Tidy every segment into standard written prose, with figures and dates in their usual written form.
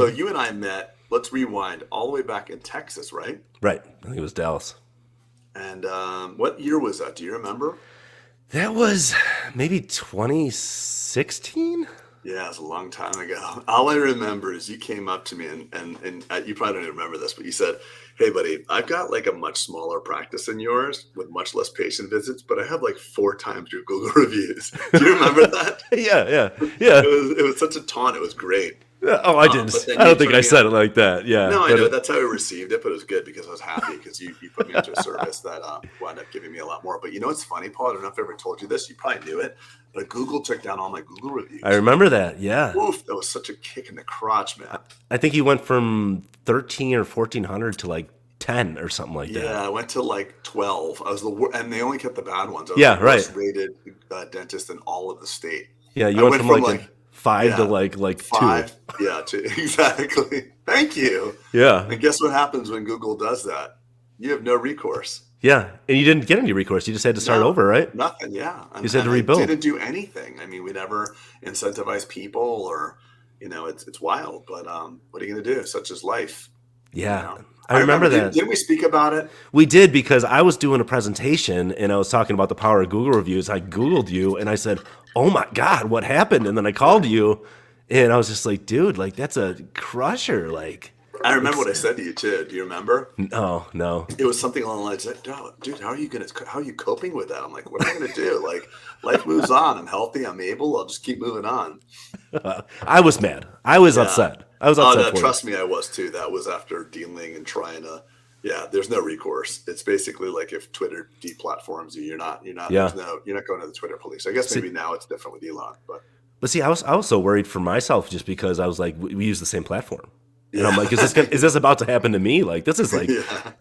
you and I met, let's rewind, all the way back in Texas, right? Right. I think it was Dallas. And what year was that? Do you remember? That was maybe 2016. Yeah, it was a long time ago. All I remember is you came up to me and you probably don't even remember this, but you said, "Hey, buddy, I've got like a much smaller practice than yours with much less patient visits, but I have like 4 times your Google reviews." Do you remember that? Yeah. It was such a taunt. It was great. Oh, I didn't. I don't think I said it like that. Yeah. No, I know. That's how I received it, but it was good because I was happy because you put me into a service that wound up giving me a lot more. But you know what's funny, Paul? I don't know if I ever told you this. You probably knew it. But Google took down all my Google reviews. I remember that. Yeah. Oof, that was such a kick in the crotch, man. I think you went from 13 or 1,400 to like 10 or something like that. Yeah, I went to like 12. I was and they only kept the bad ones. I was Yeah, the right. worst rated dentist in all of the state. Yeah, you I went from like 5 to like 5, 2. Yeah, 2. Exactly. Thank you. Yeah. And guess what happens when Google does that? You have no recourse. Yeah. And you didn't get any recourse. You just had to start over, right? Nothing, yeah. You just had to rebuild. I didn't do anything. I mean, we never incentivize people or, it's wild. But what are you going to do? Such is life. Yeah. You know? I remember that. Didn't we speak about it? We did, because I was doing a presentation and I was talking about the power of Google reviews. I Googled you and I said, "Oh my God, what happened?" And then I called you and I was just like, dude, like that's a crusher. Like, I remember what I said to you too. Do you remember? No. It was something along the lines of, "Dude, how are you coping with that?" I'm like, "What am I gonna do? Like, life moves on. I'm healthy. I'm able. I'll just keep moving on." I was mad. I was upset. I was upset. Trust me, I was too. That was after dealing and trying to. Yeah, there's no recourse. It's basically like if Twitter deplatforms you, you're not. Yeah. You're not going to the Twitter police. I guess maybe now it's different with Elon, but see, I was so worried for myself just because I was like, we use the same platform. And I'm like, is this about to happen to me? Like, this is like,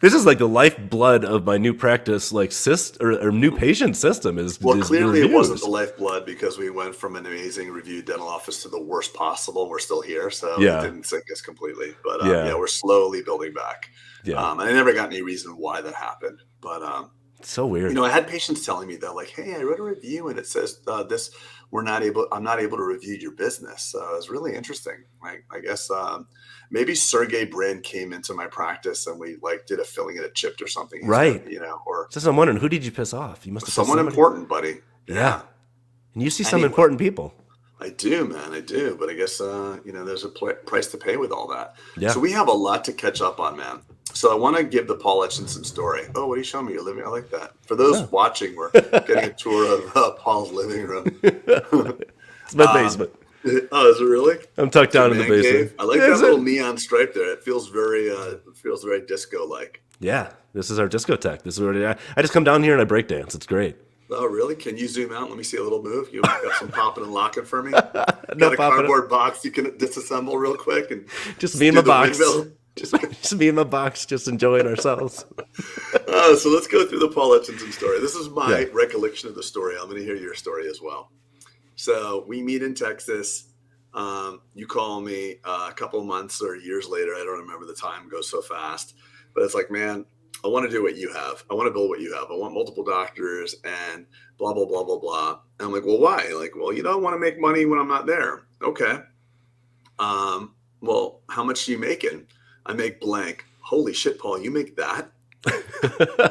this is like the lifeblood of my new practice, like or new patient system is. Well, is clearly reviews. it wasn't the lifeblood because we went from an amazing review dental office to the worst possible. We're still here, so it didn't sink us completely. But we're slowly building back. Yeah, and I never got any reason why that happened. But it's so weird. I had patients telling me that, like, "Hey, I wrote a review and it says this. I'm not able to review your business." So it was really interesting. Like, I guess maybe Sergey Brin came into my practice and we like did a filling and it chipped or something. Right. Or just I'm wondering, who did you piss off? You must have someone important, buddy. Yeah. And you see some important people. I do, man. I do. But I guess, there's a price to pay with all that. Yeah. So we have a lot to catch up on, man. So I want to give the Paul Etchison story. Oh, what are you showing me? Your living room? I like that. For those watching, we're getting a tour of Paul's living room. It's my basement. Oh, is it really? I'm tucked down in the basement. Cave? I like that little neon stripe there. It feels very disco-like. Yeah, this is our discotheque. This is where I just come down here and I break dance. It's great. Oh, really? Can you zoom out? Let me see a little move. You got some popping and locking for me? Got a cardboard box you can disassemble real quick and just me in my box. Just me in my box, just enjoying ourselves. So let's go through the Paul Etchison story. This is my recollection of the story. I'm going to hear your story as well. So we meet in Texas. You call me a couple of months or years later. I don't remember, the time goes so fast. But it's like, man, I want to do what you have. I want to build what you have. I want multiple doctors and blah, blah, blah, blah, blah. And I'm like, well, why? Like, well, I want to make money when I'm not there. Okay. Well, how much are you making? I make blank. Holy shit, Paul, you make that?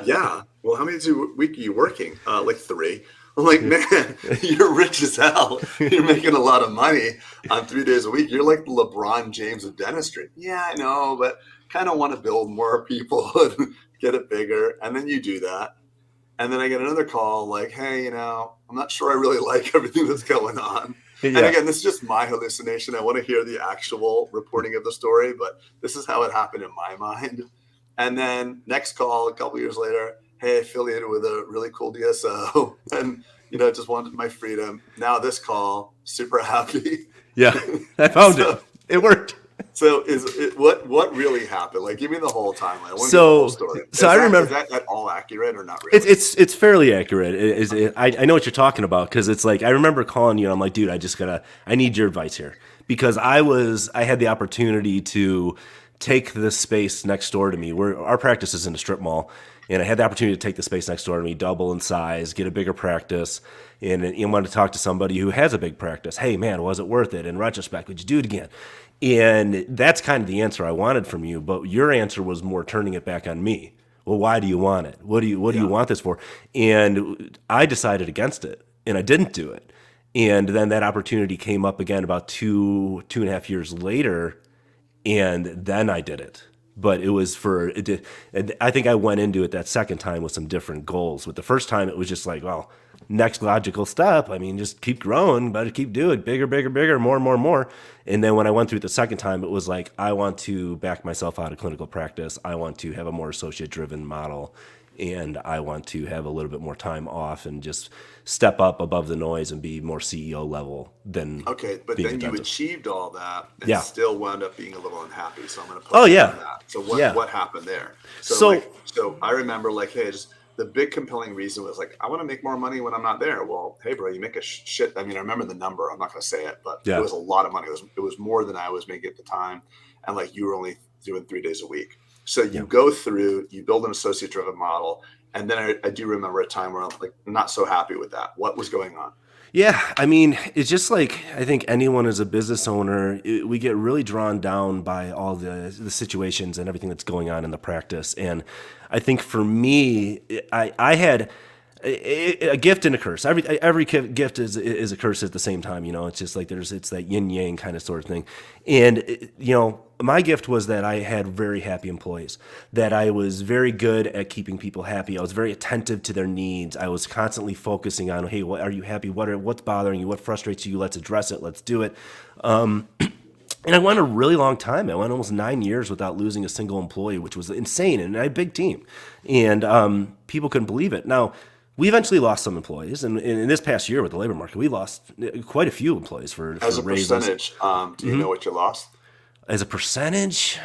Yeah. Well, how many days a week are you working? Like 3. I'm like, man, you're rich as hell. You're making a lot of money on 3 days a week. You're like the LeBron James of dentistry. Yeah, I know, but kind of want to build more people and get it bigger. And then you do that. And then I get another call like, hey, I'm not sure I really like everything that's going on. Yeah. And again, this is just my hallucination. I want to hear the actual reporting of the story, but this is how it happened in my mind. And then next call, a couple years later, hey, affiliated with a really cool DSO and, just wanted my freedom. Now this call, super happy. Yeah, I found it. It worked. So what really happened? Like, give me the whole timeline. I want to the whole story. I remember. Is that at all accurate or not really? It's fairly accurate. I know what you're talking about, because it's like I remember calling you and I'm like, dude, I need your advice here, because I had the opportunity to take this space next door to me. Our practice is in a strip mall, and I had the opportunity to take the space next door to me, double in size, get a bigger practice, and wanted to talk to somebody who has a big practice. Hey, man, was it worth it? In retrospect, would you do it again? And that's kind of the answer I wanted from you. But your answer was more turning it back on me. Well, why do you want it? What do you want this for? And I decided against it, and I didn't do it. And then that opportunity came up again about two and a half years later, and then I did it. But it was I think I went into it that second time with some different goals. With the first time, it was just like, well, next logical step. I mean, just keep growing, but keep doing bigger, bigger, bigger, more, more, more. And then when I went through it the second time, it was like, I want to back myself out of clinical practice. I want to have a more associate-driven model, and I want to have a little bit more time off and just step up above the noise and be more CEO level than okay. But then you achieved all that and still wound up being a little unhappy. So I'm going to put on that. So what happened there? So I remember like, hey, just the big compelling reason was like, I want to make more money when I'm not there. Well, hey, bro, you make a shit. I mean, I remember the number. I'm not going to say it, but it was a lot of money. It was more than I was making at the time, and like you were only doing 3 days a week. So you go through, you build an associate-driven model, and then I do remember a time where I'm like not so happy with that. What was going on? Yeah, I mean, it's just like I think anyone as a business owner, we get really drawn down by all the situations and everything that's going on in the practice. And I think for me, I had a gift and a curse. Every gift is a curse at the same time. You know, it's just like it's that yin yang kind of sort of thing. And my gift was that I had very happy employees, that I was very good at keeping people happy. I was very attentive to their needs. I was constantly focusing on, hey, what are you happy? What's bothering you? What frustrates you? Let's address it. Let's do it. And I went a really long time. I went almost 9 years without losing a single employee, which was insane. And I had a big team, and people couldn't believe it. Now, we eventually lost some employees, and in this past year with the labor market, we lost quite a few employees for as a raises. Percentage. Do you know what you lost? As a percentage,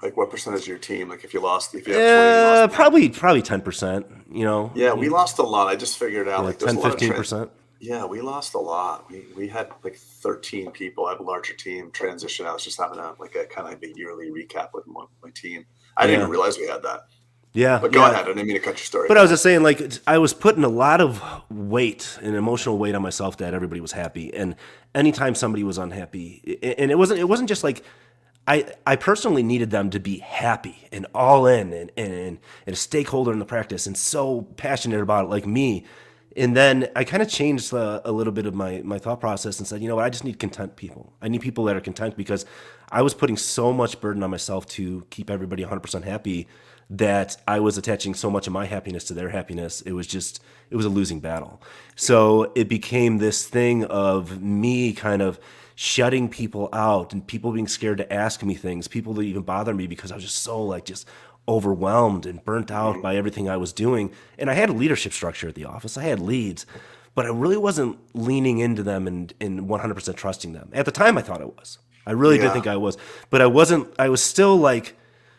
like what percentage of your team? Like if you have 20, you lost probably 10%. You know. Yeah, we lost a lot. I just figured it out. Like 10-15%. Yeah, we lost a lot. We had like 13 people. I have a larger team transition. I was just having a kind of a yearly recap with my team. I didn't even realize we had that. Yeah. But go ahead. I didn't mean to cut your story. But I was just saying, like, I was putting a lot of weight, an emotional weight on myself that everybody was happy. And anytime somebody was unhappy, and it wasn't just like, I personally needed them to be happy and all in and a stakeholder in the practice and so passionate about it like me. And then I kind of changed a little bit of my thought process and said, you know what, I just need content people. I need people that are content, because I was putting so much burden on myself to keep everybody 100% happy that I was attaching so much of my happiness to their happiness. It was a losing battle. So it became this thing of me kind of shutting people out and people being scared to ask me things, people that even bother me, because I was just so just overwhelmed and burnt out by everything I was doing. And I had a leadership structure at the office. I had leads, but I really wasn't leaning into them and 100% trusting them. At the time, I thought I was. I really did think I was, but I wasn't. I was still like,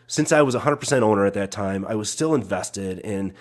since I was 100% owner at that time, I was still invested in,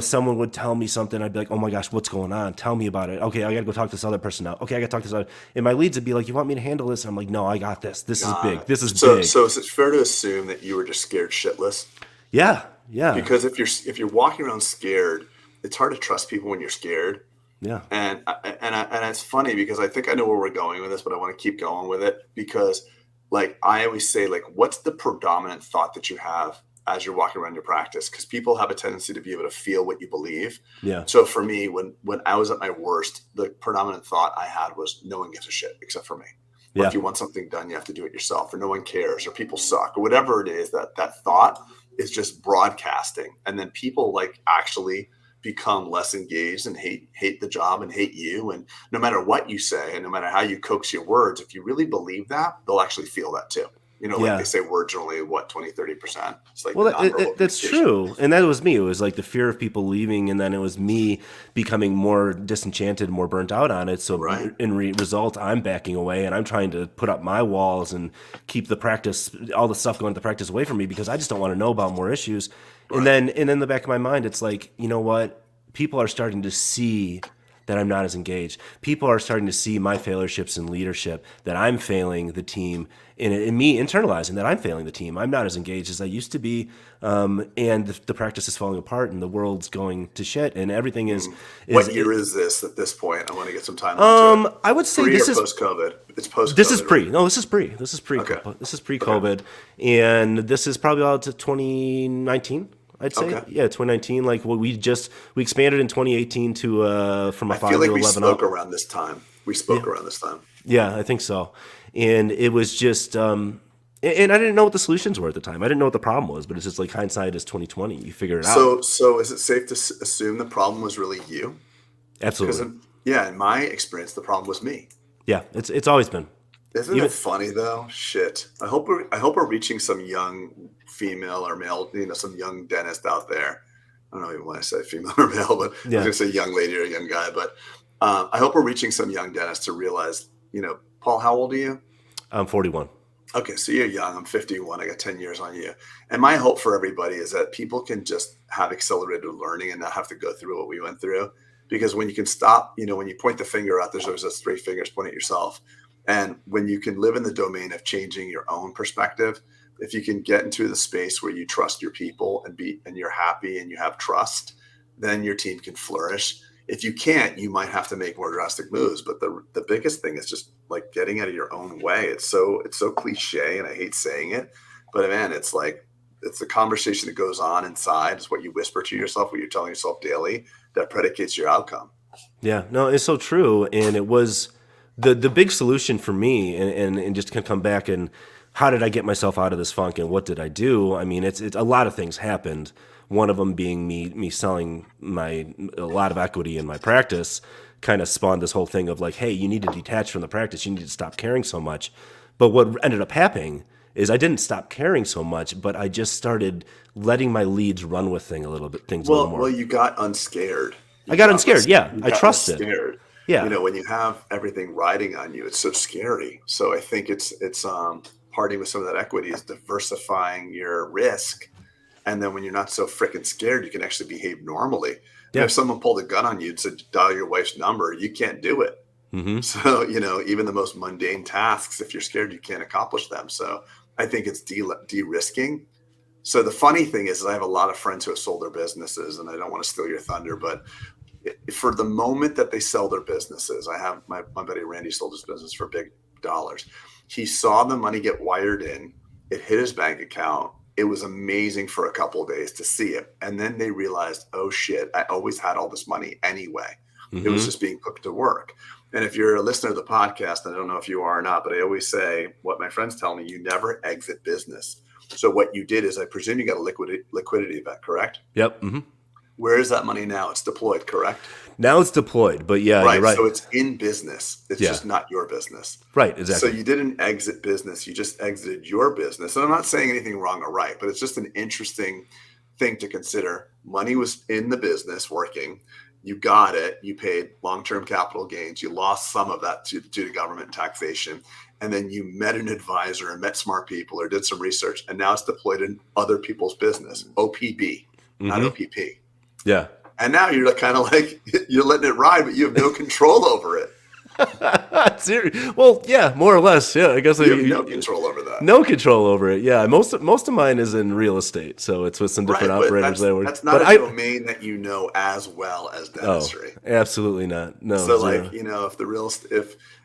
someone would tell me something. I'd be like, oh my gosh, what's going on? Tell me about it. Okay, I got to go talk to this other person now. Okay, I got to talk to this other. And my leads would be like, you want me to handle this? And I'm like, no, I got this. This is big. This is big. So is it fair to assume that you were just scared shitless? Yeah. Because if you're walking around scared, it's hard to trust people when you're scared. Yeah. And it's funny because I think I know where we're going with this, but I want to keep going with it because, like, I always say, like, what's the predominant thought that you have as you're walking around your practice? Because people have a tendency to be able to feel what you believe. Yeah. So for me, when I was at my worst, the predominant thought I had was no one gives a shit except for me. Or if you want something done, you have to do it yourself, or no one cares, or people suck, or whatever it is. That thought is just broadcasting, and then people actually become less engaged and hate the job and hate you. And no matter what you say and no matter how you coax your words, if you really believe that, they'll actually feel that too. Like they say words are only 20-30%. It's like, well, that's true. And that was me. It was like the fear of people leaving. And then it was me becoming more disenchanted, more burnt out on it. So in result, I'm backing away and I'm trying to put up my walls and keep the practice, all the stuff going to the practice away from me because I just don't want to know about more issues. Right. And then in the back of my mind, it's like, you know what? People are starting to see that I'm not as engaged. People are starting to see my failureships in leadership, that I'm failing the team, and me internalizing that I'm failing the team. I'm not as engaged as I used to be, and the practice is falling apart, and the world's going to shit, and everything is. What year is this at this point? I want to get some timeline to it. I would say Pre this or is post-COVID? It's post-COVID. this is pre. Right? No, this is pre. This is pre. Okay. This is pre-COVID, and this is probably all to 2019. I'd say, Okay. yeah, 2019. Like we expanded in 2018 to from a I 5 feel like to we 11 spoke up. around this time. We spoke around this time. Yeah, I think so. And it was just, and I didn't know what the solutions were at the time. I didn't know what the problem was, but it's just like hindsight is 2020. You figure it out. So is it safe to assume the problem was really you? Absolutely. Because yeah, in my experience, the problem was me. Yeah, it's always been. Isn't it funny though? Shit. I hope we're reaching some young female or male, some young dentist out there. I don't know even when I say female or male, but I was gonna say young lady or young guy. But I hope we're reaching some young dentists to realize, Paul, how old are you? I'm 41. Okay, so you're young. I'm 51. I got 10 years on you. And my hope for everybody is that people can just have accelerated learning and not have to go through what we went through. Because when you can stop, when you point the finger out, there's always those three fingers pointing at yourself. And when you can live in the domain of changing your own perspective, if you can get into the space where you trust your people and you're happy and you have trust, then your team can flourish. If you can't, you might have to make more drastic moves. But the biggest thing is just like getting out of your own way. It's so cliche, and I hate saying it, but man, it's the conversation that goes on inside. It's what you whisper to yourself, what you're telling yourself daily, that predicates your outcome. Yeah, no, it's so true. And it was the big solution for me, and just can come back and how did I get myself out of this funk and what did I do? I mean, it's a lot of things happened. One of them being me selling a lot of equity in my practice kind of spawned this whole thing of like, hey, you need to detach from the practice. You need to stop caring so much. But what ended up happening is I didn't stop caring so much, but I just started letting my leads run with things a little more. Well, you got unscared. I got unscared. Yeah, I trusted. Scared. Yeah. When you have everything riding on you, it's so scary. So I think it's parting with some of that equity is diversifying your risk. And then when you're not so freaking scared, you can actually behave normally. Yeah. If someone pulled a gun on you and said, dial your wife's number, you can't do it. Mm-hmm. So, even the most mundane tasks, if you're scared, you can't accomplish them. So I think it's de-risking. So the funny thing is I have a lot of friends who have sold their businesses, and I don't want to steal your thunder, but for the moment that they sell their businesses, I have my buddy Randy sold his business for big dollars. He saw the money get wired in. It hit his bank account. It was amazing for a couple of days to see it. And then they realized, oh shit, I always had all this money anyway. Mm-hmm. It was just being put to work. And if you're a listener to the podcast, I don't know if you are or not, but I always say what my friends tell me, you never exit business. So what you did is, I presume you got a liquidity event, correct? Yep. Mm-hmm. Where is that money now? It's deployed, correct? Now it's deployed, but yeah, right. You're right. So it's in business. It's just not your business. Right, exactly. So you didn't exit business. You just exited your business. And I'm not saying anything wrong or right, but it's just an interesting thing to consider. Money was in the business working. You got it. You paid long-term capital gains. You lost some of that due to government taxation. And then you met an advisor and met smart people or did some research. And now it's deployed in other people's business. OPB, not OPP. Yeah. And now you're kind of like, you're letting it ride, but you have no control over it. Well, yeah, more or less. Yeah, I guess you have no control over that. No control over it. Yeah, most of mine is in real estate, so it's with some different operators there. That's not a domain that you know as well as dentistry. Oh, absolutely not. No. So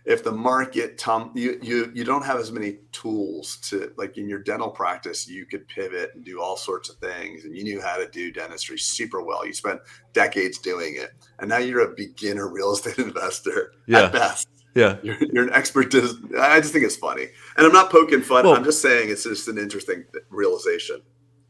if the market, you don't have as many tools to, like in your dental practice, you could pivot and do all sorts of things, and you knew how to do dentistry super well. You spent decades doing it, and now you're a beginner real estate investor at best. Yeah, you're an expert. I just think it's funny, and I'm not poking fun. I'm just saying it's just an interesting realization.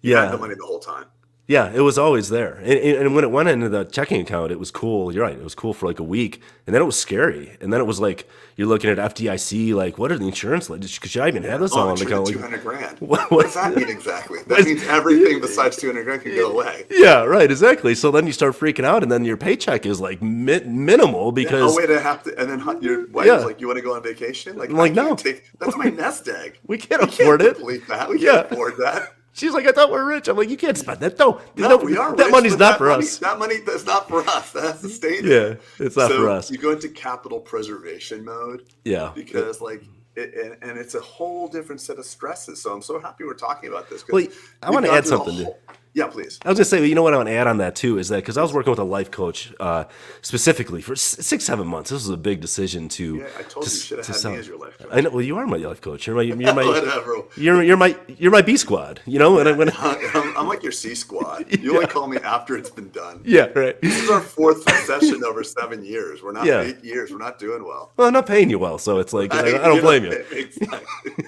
You had the money the whole time. Yeah, it was always there. And when it went into the checking account, it was cool. You're right. It was cool for like a week. And then it was scary. And then it was like, you're looking at FDIC, like, what are the insurance? Should I even have this on the account? $200,000. What does that mean exactly? That means everything besides $200,000 can go away. Yeah, right. Exactly. So then you start freaking out, and then your paycheck is like minimal because. Oh, wait, I have to. And then your wife is like, you want to go on vacation? Like, no. That's my nest egg. We can't afford it. We can't afford that. She's like, I thought we were rich. I'm like, you can't spend that. No, we are that rich, money's but not for us. That money is not for us. That's the state. Yeah, it's not So for us. you go into capital preservation mode. Yeah. Because and it's a whole different set of stresses. So I'm so happy we're talking about this. Well, I want to add something. Yeah, please. I was going to say, you know what I want to add on that too is that because I was working with a life coach specifically for 6-7 months. This was a big decision to. Yeah, I told you should have had me as your life coach. I know. Well, you are my life coach. You're Whatever. You're my B squad. You know, I'm like your C squad. You only call me after it's been done. Yeah, right. This is our 4th session over 7 years. We're not 8 years. We're not doing well. Well, I'm not paying you well, so it's like I don't blame you. Exactly.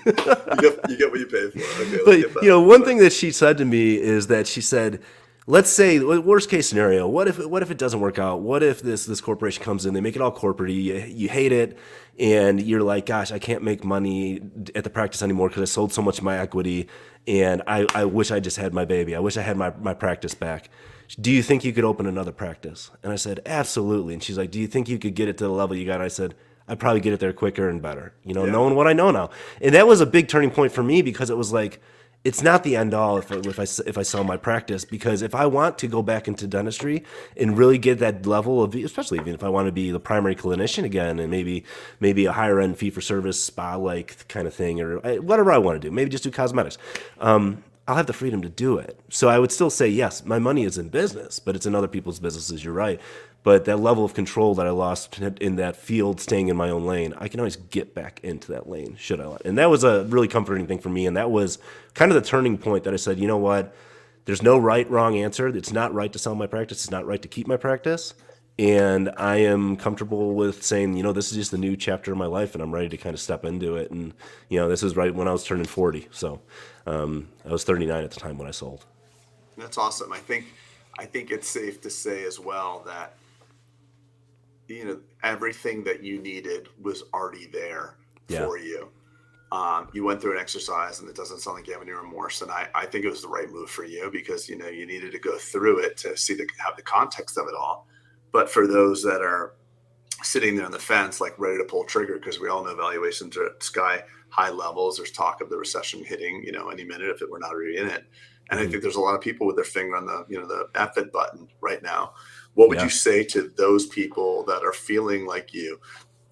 you get what you pay for. Okay, but one thing that she said to me is that she said, let's say worst case scenario, what if it doesn't work out? What if this corporation comes in, they make it all corporate-y, you hate it, and you're like, gosh, I can't make money at the practice anymore because I sold so much of my equity, and I wish I just had my baby. I wish I had my practice back. Do you think you could open another practice? And I said, absolutely. And she's like, do you think you could get it to the level you got? And I said, I'd probably get it there quicker and better, knowing what I know now. And that was a big turning point for me because it was like, it's not the end all if I sell my practice, because if I want to go back into dentistry and really get that level of, especially even if I want to be the primary clinician again and maybe a higher end fee for service spa like kind of thing or whatever I want to do, maybe just do cosmetics. I'll have the freedom to do it. So I would still say, yes, my money is in business, but it's in other people's businesses. You're right. But that level of control that I lost in that field, staying in my own lane, I can always get back into that lane, should I want. And that was a really comforting thing for me. And that was kind of the turning point that I said, you know what? There's no right, wrong answer. It's not right to sell my practice. It's not right to keep my practice. And I am comfortable with saying, this is just a new chapter of my life, and I'm ready to kind of step into it. And, this is right when I was turning 40. So I was 39 at the time when I sold. That's awesome. I think it's safe to say as well that, everything that you needed was already there for you. You went through an exercise, and it doesn't sound like you have any remorse. And I think it was the right move for you because, you needed to go through it to have the context of it all. But for those that are sitting there on the fence, like ready to pull trigger, because we all know valuations are at sky high levels. There's talk of the recession hitting, any minute if we're not already in it. And I think there's a lot of people with their finger on the, the F it button right now. What would you say to those people that are feeling like you,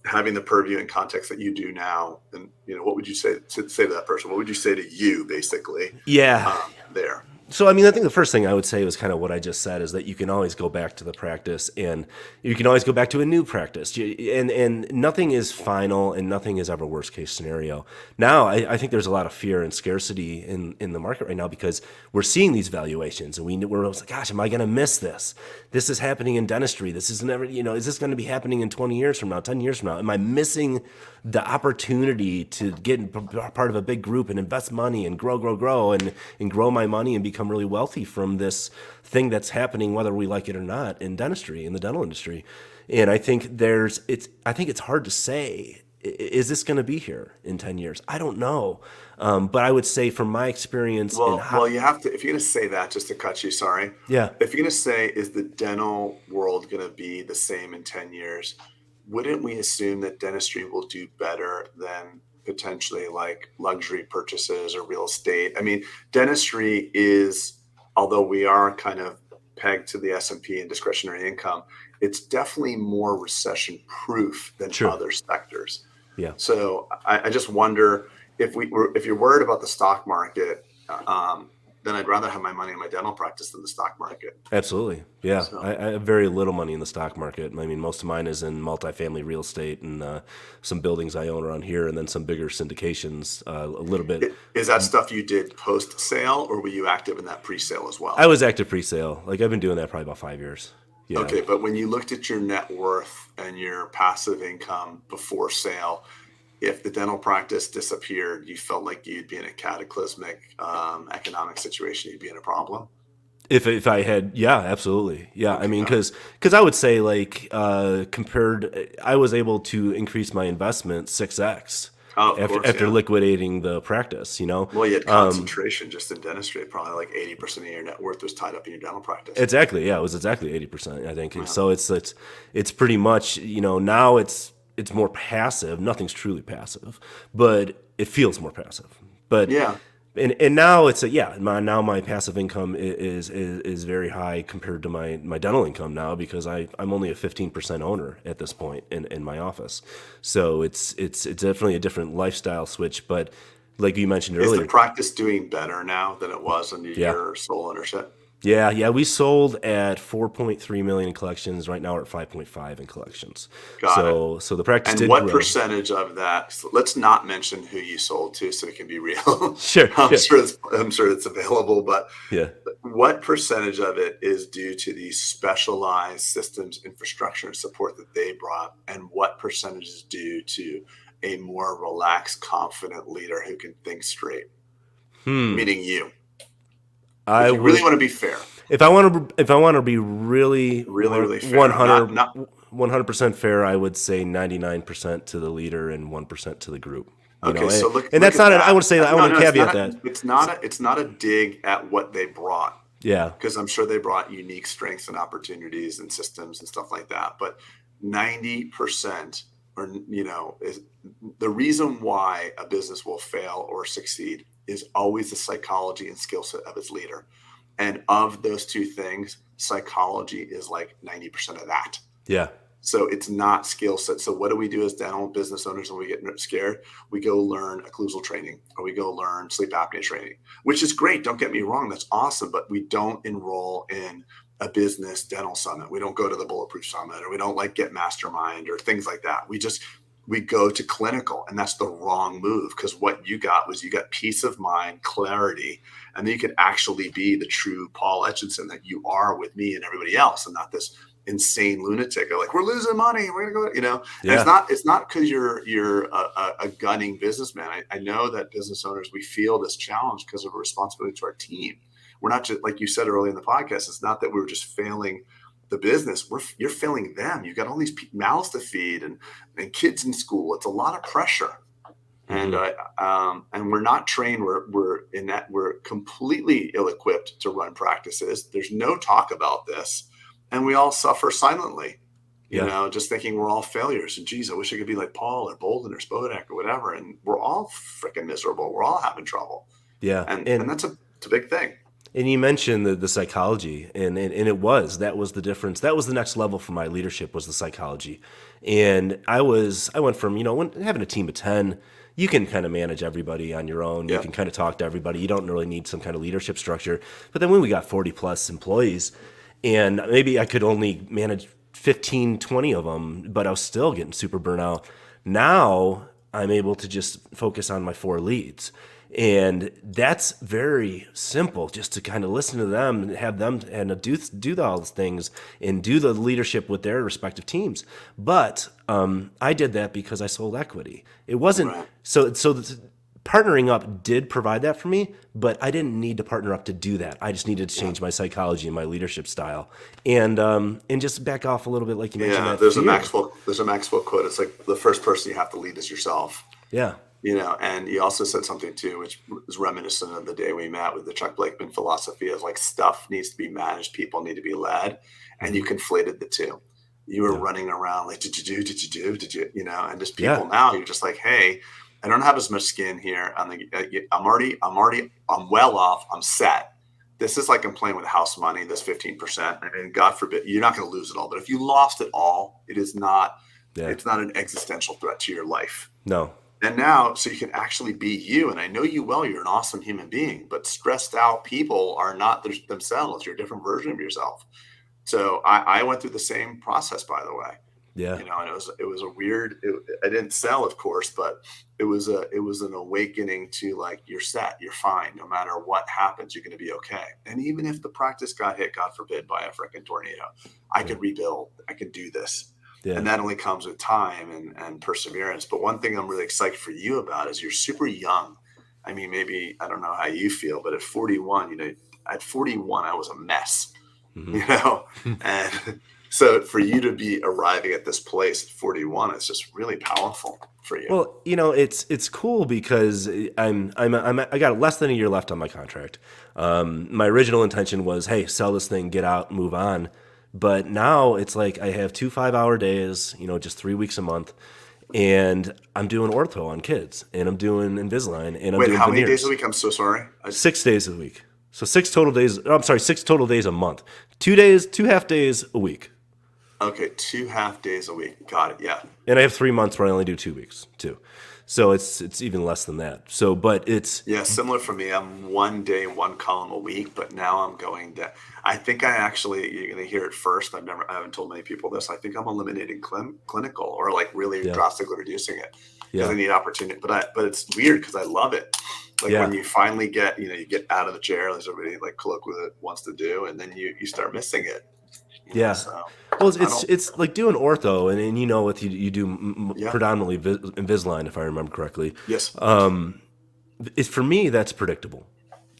having the purview and context that you do now? And, what would you say to that person? What would you say to you, basically? Yeah. There. So, I think the first thing I would say was kind of what I just said, is that you can always go back to the practice and you can always go back to a new practice. And nothing is final and nothing is ever worst case scenario. Now, I think there's a lot of fear and scarcity in the market right now because we're seeing these valuations and we're like, gosh, am I going to miss this? This is happening in dentistry. This is never, is this going to be happening in 20 years from now, 10 years from now? Am I missing the opportunity to get part of a big group and invest money and grow and grow my money and become really wealthy from this thing that's happening, whether we like it or not, in dentistry, in the dental industry? And I think it's hard to say, is this going to be here in 10 years? I don't know. But I would say from my experience. Well, you have to, if you're going to say that, just to cut you, sorry. Yeah. If you're going to say, is the dental world going to be the same in 10 years? Wouldn't we assume that dentistry will do better than potentially like luxury purchases or real estate? Dentistry is, although we are kind of pegged to the S&P and discretionary income, it's definitely more recession proof than other sectors. Yeah. So I just wonder if you're worried about the stock market, then I'd rather have my money in my dental practice than the stock market. Absolutely. Yeah. So. I have very little money in the stock market. Most of mine is in multifamily real estate and some buildings I own around here and then some bigger syndications, a little bit. Is that stuff you did post-sale or were you active in that pre-sale as well? I was active pre-sale. I've been doing that probably about 5 years. Yeah. Okay. But when you looked at your net worth and your passive income before sale, if the dental practice disappeared, you felt like you'd be in a cataclysmic economic situation, you'd be in a problem? If I had, yeah, absolutely. Yeah. Okay. Because I would say I was able to increase my investment 6x after liquidating the practice, Well, you had concentration just in dentistry. Probably like 80% of your net worth was tied up in your dental practice. Exactly. Yeah. It was exactly 80%, I think. Wow. So it's pretty much, now it's more passive. Nothing's truly passive, but it feels more passive. But And now now my passive income is very high compared to my dental income now, because I'm only a 15% owner at this point in my office. So it's definitely a different lifestyle switch. But like you mentioned Is the earlier, practice doing better now than it was under yeah. your sole ownership? Yeah, we sold at 4.3 million in collections. Right now we're at 5.5 in collections. Got it. So the practice And did what grow. percentage of that? So let's not mention who you sold to, so it can be real. Sure, yeah, I'm sure it's available, but yeah. what percentage of it is due to these specialized systems, infrastructure, and support that they brought, and what percentage is due to a more relaxed, confident leader who can think straight? Meaning you. I If you really would, want to be fair, if I want to be really really, really fair, not 100% fair, I would say 99% to the leader and 1% to the group. okay. And, So look, and look that's at not that. I want to say that I No, want no, to caveat that. it's not a dig at what they brought, Yeah. because I'm sure they brought unique strengths and opportunities and systems and stuff like that. But 90%, or is the reason why a business will fail or succeed is always the psychology and skill set of its leader. And of those two things, psychology is like 90% of that. Yeah. So it's not skill set. So what do we do as dental business owners when we get scared? We go learn occlusal training, or we go learn sleep apnea training, which is great. Don't get me wrong. That's awesome. But we don't enroll in a business dental summit. We don't go to the Bulletproof summit, or we don't like get mastermind or things like that. We go to clinical, and that's the wrong move, because what you got peace of mind, clarity, and then you could actually be the true Paul Etchison that you are with me and everybody else, and not this insane lunatic like, we're losing money, we're gonna go, Yeah. And it's not because you're a gunning businessman. I know that business owners, we feel this challenge because of a responsibility to our team. We're not just, like you said earlier in the podcast, it's not that we're just failing the business, you're failing them. You've got all these mouths to feed and kids in school. It's a lot of pressure. And we're not trained. We're completely ill-equipped to run practices. There's no talk about this, and we all suffer silently. Just thinking we're all failures. And geez, I wish I could be like Paul or Bolden or Spodak or whatever. And we're all freaking miserable. We're all having trouble. Yeah. And that's it's a big thing. And you mentioned the psychology, and that was the difference. That was the next level for my leadership, was the psychology. And I went from, having a team of 10, you can kind of manage everybody on your own. Yeah. You can kind of talk to everybody. You don't really need some kind of leadership structure. But then when we got 40 plus employees, and maybe I could only manage 15, 20 of them, but I was still getting super burnout. Now I'm able to just focus on my 4 leads. And that's very simple, just to kind of listen to them and have them and do all those things and do the leadership with their respective teams. But I did that because I sold equity. It wasn't Right. so partnering up did provide that for me, but I didn't need to partner up to do that. I just needed to change my psychology and my leadership style, and just back off a little bit, like you mentioned. Yeah, That there's fear. a Maxwell quote. It's like, the first person you have to lead is yourself. Yeah. And he also said something too, which was reminiscent of the day we met, with the Chuck Blakeman philosophy of like, stuff needs to be managed, people need to be led, and you conflated the two. You were running around like, did you do, and just people. Yeah. Now you're just like, hey, I don't have as much skin here. I'm well off. I'm set. This is like I'm playing with house money, this 15%. And God forbid, you're not going to lose it all. But if you lost it all, it's not an existential threat to your life. No. And now, so you can actually be you. And I know you well, you're an awesome human being, but stressed out people are not themselves. You're a different version of yourself. So I went through the same process, by the way. Yeah. And it was a weird, I didn't sell, of course, but it was an awakening to like, you're set, you're fine. No matter what happens, you're going to be okay. And even if the practice got hit, God forbid, by a freaking tornado, I could rebuild, I could do this. Yeah. And that only comes with time and perseverance. But one thing I'm really excited for you about is you're super young. I mean, maybe, I don't know how you feel, but at 41, at 41, I was a mess, and so for you to be arriving at this place at 41, it's just really powerful for you. Well, it's cool because I got less than a year left on my contract. My original intention was, hey, sell this thing, get out, move on. But now it's like I have 2 5-hour days, just 3 weeks a month. and I'm doing ortho on kids, and I'm doing Invisalign, and I'm Wait, doing how many days a veneers. week? I'm so sorry. 6 days a week. So 6 total days. I'm sorry, 6 total days a month. 2 days, 2 half days a week. Okay, 2.5 days a week. Got it. Yeah. And I have 3 months where I only do 2 weeks too. So it's even less than that. So, but it's Yeah, similar for me. I'm 1 day, one column a week, but now I'm going to. I think I actually, you're going to hear it first. I haven't told many people this. I think I'm eliminating clinical, or like really yeah, drastically reducing it because I yeah, need opportunity. But it's weird because I love it. Like when yeah. you finally get, you get out of the chair, as everybody like colloquially wants to do, and then you start missing it. Yeah. So Well, I it's don't. it's like doing ortho, and what you do Yeah. predominantly Invisalign, if I remember correctly. Yes. It's for me that's predictable.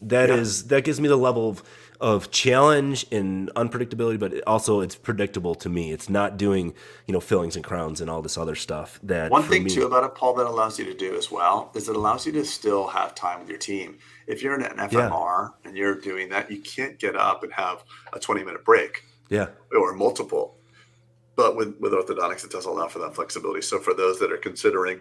Yeah. That gives me the level of challenge and unpredictability, but also it's predictable to me. It's not doing fillings and crowns and all this other stuff that One for thing too me. about it, Paul, that allows you to do as well is it allows you to still have time with your team. If you're in an Yeah, FMR and you're doing that, you can't get up and have a 20-minute break yeah, or multiple. But with orthodontics, it does allow for that flexibility. So for those that are considering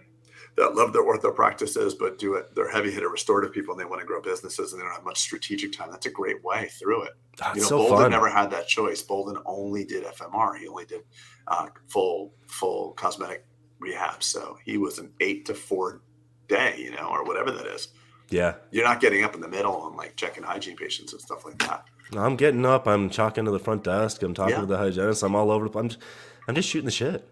that love their ortho practices, but they're heavy hitter restorative people and they want to grow businesses and they don't have much strategic time, that's a great way through it. oh, it's so Bolden fun. never had that choice. Bolden only did FMR. He only did full cosmetic rehab. So he was an 8 to 4 day, or whatever that is. Yeah, You're not getting up in the middle and like checking hygiene patients and stuff like that. I'm getting up. I'm chalking to the front desk. I'm talking to Yeah. the hygienist. I'm all over. I'm just shooting the shit,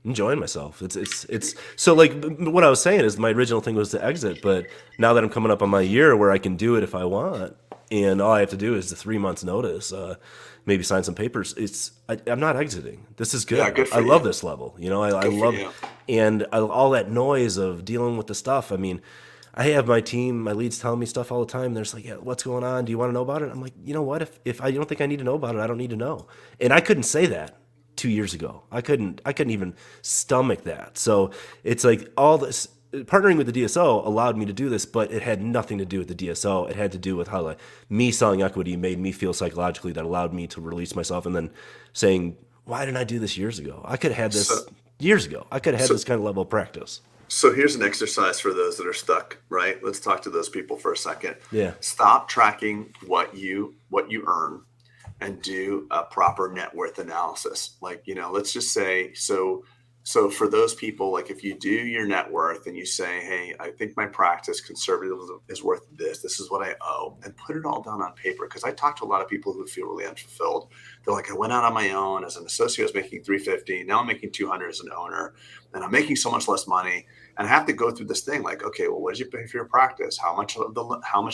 enjoying myself. It's so like what I was saying is my original thing was to exit, but now that I'm coming up on my year where I can do it if I want, and all I have to do is the 3 months notice, maybe sign some papers. I'm not exiting. This is Yeah. good. Good I for love you. this level. I Good for love, you. and all that noise of dealing with the stuff. I mean, I have my team, my leads telling me stuff all the time. They're just like, yeah, what's going on? Do you want to know about it? I'm like, you know what? If I don't think I need to know about it, I don't need to know. And I couldn't say that 2 years ago. I couldn't even stomach that. So it's like all this partnering with the DSO allowed me to do this, but it had nothing to do with the DSO. It had to do with how like me selling equity made me feel psychologically that allowed me to release myself and then saying, why didn't I do this years ago? I could have had So, this years ago. I could have had so this kind of level of practice. So here's an exercise for those that are stuck, right? Let's talk to those people for a second. Yeah. Stop tracking what you earn and do a proper net worth analysis. Like, let's just say so for those people, like if you do your net worth and you say, hey, I think my practice conservative is worth this. This is what I owe, and put it all down on paper. Because I talk to a lot of people who feel really unfulfilled. They're like, I went out on my own as an associate, I was making 350. Now I'm making 200 as an owner, and I'm making so much less money. And I have to go through this thing like, okay, well, what did you pay for your practice? How much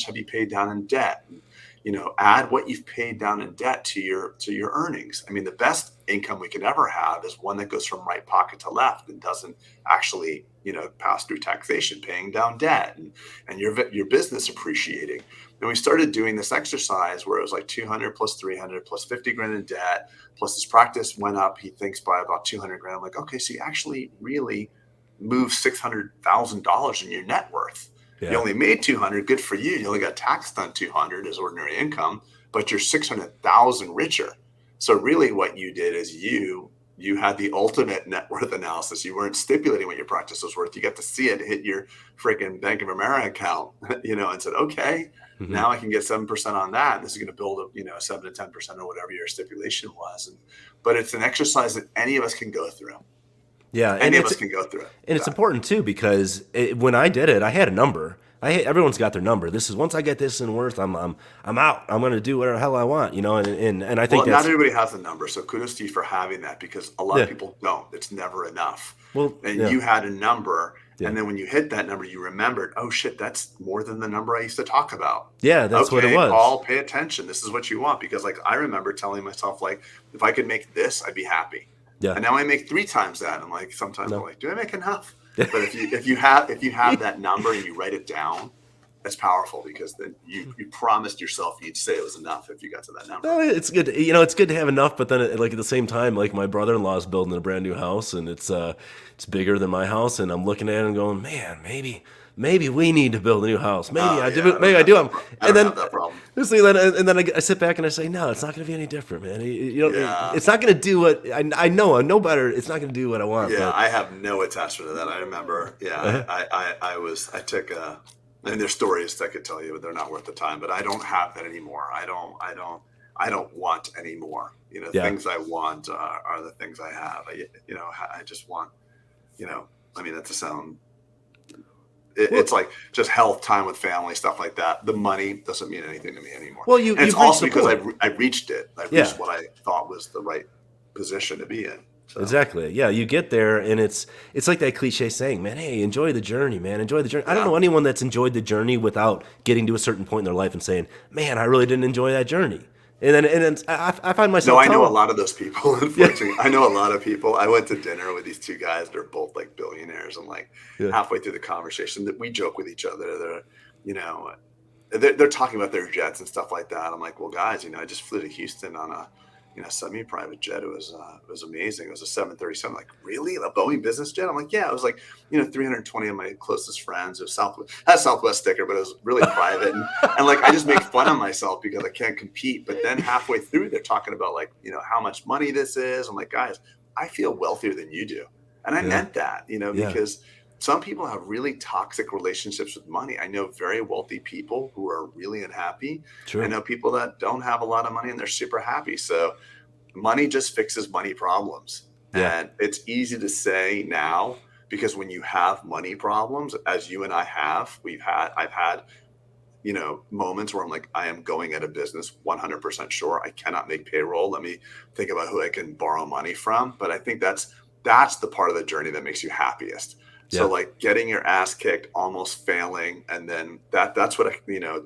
have you paid down in debt? And, add what you've paid down in debt to your earnings. I mean, the best income we can ever have is one that goes from right pocket to left and doesn't actually, pass through taxation, paying down debt, and your business appreciating. And we started doing this exercise where it was like 200 plus 300 plus 50 grand in debt, plus his practice went up, he thinks, by about 200 grand. I'm like, okay, so you actually really move $600,000 in your net worth. You Yeah. only made 200. Good for you. You only got taxed on 200 as ordinary income, but you're 600,000 richer. So really, what you did is you had the ultimate net worth analysis. You weren't stipulating what your practice was worth. You got to see it hit your freaking Bank of America account, and said, okay, Hmm. now I can get 7% on that. And this is going to build up, 7 to 10% or whatever your stipulation was. But it's an exercise that any of us can go through. Yeah, Any of us can go through it. and it's important too because when I did it, I had a number. Everyone's got their number. This is once I get this in worth, I'm out. I'm going to do whatever the hell I want, and I think Well, not that's everybody has a number, so kudos to you for having that because a lot of yeah. people don't. It's never enough. Well, And yeah, you had a number, yeah, and then when you hit that number, you remembered, oh shit, that's more than the number I used to talk about. yeah. That's what it Okay, was. Paul, pay attention. This is what you want because, like, I remember telling myself, like, if I could make this, I'd be happy. Yeah, And now I make 3 times that. I'm like, sometimes I'm no, like, do I make enough? But if you have that number and you write it down, That's powerful because then you promised yourself you'd say it was enough if you got to that number. Well, it's good. It's good to have enough, but then like at the same time, like my brother-in-law is building a brand new house, and it's bigger than my house, and I'm looking at it and going, man, maybe we need to build a new house. Maybe I do. Maybe I do. I don't have that problem. And then I sit back and I say, no, it's not going to be any different, man. It's not going to do what I know better. It's not going to do what I want. Yeah, but. I have no attachment to that. I remember. Yeah, I took a. And there's stories I could tell you, but they're not worth the time. But I don't have that anymore. I don't want anymore. Things I want are the things I have. I just want. That to sound. It's like just health, time with family, stuff like that. The money doesn't mean anything to me anymore. Well, it's also because I reached it. I reached what I thought was the right position to be in. So. Exactly. Yeah, you get there, and it's like that cliche saying, man, hey, enjoy the journey, man. Enjoy the journey. I don't know anyone that's enjoyed the journey without getting to a certain point in their life and saying, man, I really didn't enjoy that journey. And then I find myself. No, I know a lot of those people. Unfortunately, I know a lot of people. I went to dinner with these two guys. They're both like billionaires, and like halfway through the conversation, that we joke with each other. They're talking about their jets and stuff like that. I'm like, well, guys, I just flew to Houston on a semi-private jet. It was amazing. It was a 737. Like, really? A Boeing business jet? I'm like, yeah. It was like, 320 of my closest friends. It was Southwest. Had a Southwest sticker, but it was really private. And like, I just make fun of myself because I can't compete. But then halfway through, they're talking about like, how much money this is. I'm like, guys, I feel wealthier than you do. And I meant that, because some people have really toxic relationships with money. I know very wealthy people who are really unhappy. True. I know people that don't have a lot of money and they're super happy. So money just fixes money problems. Yeah. And it's easy to say now, because when you have money problems, as you and I have, I've had, moments where I'm like, I am going out of business 100% sure. I cannot make payroll. Let me think about who I can borrow money from. But I think that's the part of the journey that makes you happiest. So like getting your ass kicked, almost failing. And then that's what,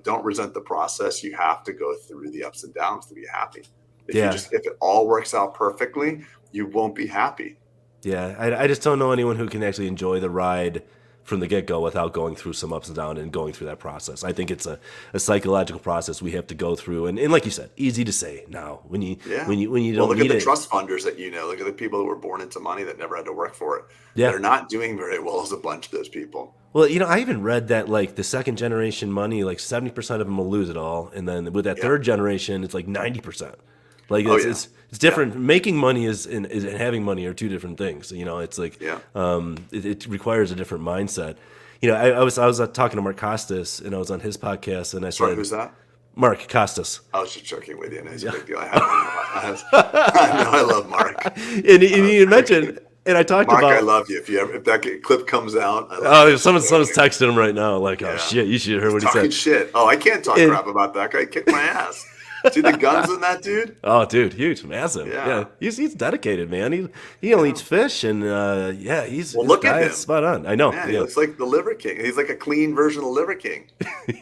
don't resent the process. You have to go through the ups and downs to be happy. If it all works out perfectly, you won't be happy. Yeah. I just don't know anyone who can actually enjoy the ride from the get-go without going through some ups and downs and going through that process. I think it's a psychological process we have to go through. And like you said, easy to say now when you don't look at the trust funders that look at the people that were born into money that never had to work for it. Yeah. They're not doing very well as a bunch of those people. Well, I even read that like the second generation money, like 70% of them will lose it all. And then with that third generation, it's like 90%. Like it's different. Yeah. Making money and having money are two different things. It's like it requires a different mindset. I was talking to Mark Costas, and I was on his podcast, and I said, who's that? Mark Costas. I was just joking with you. And he's a big deal. I know I love Mark. and he mentioned. And I talked Mark, about. I love you. If that clip comes out, someone's texting him right now. Like, oh shit, you should have heard what he said. Talking shit. Oh, I can't talk crap about that guy. Kick my ass. See the guns in that dude? Oh, dude, huge, massive. Yeah. He's dedicated, man. He only eats fish, and he's look at him. Spot on. I know. Yeah, he looks like the Liver King. He's like a clean version of Liver King.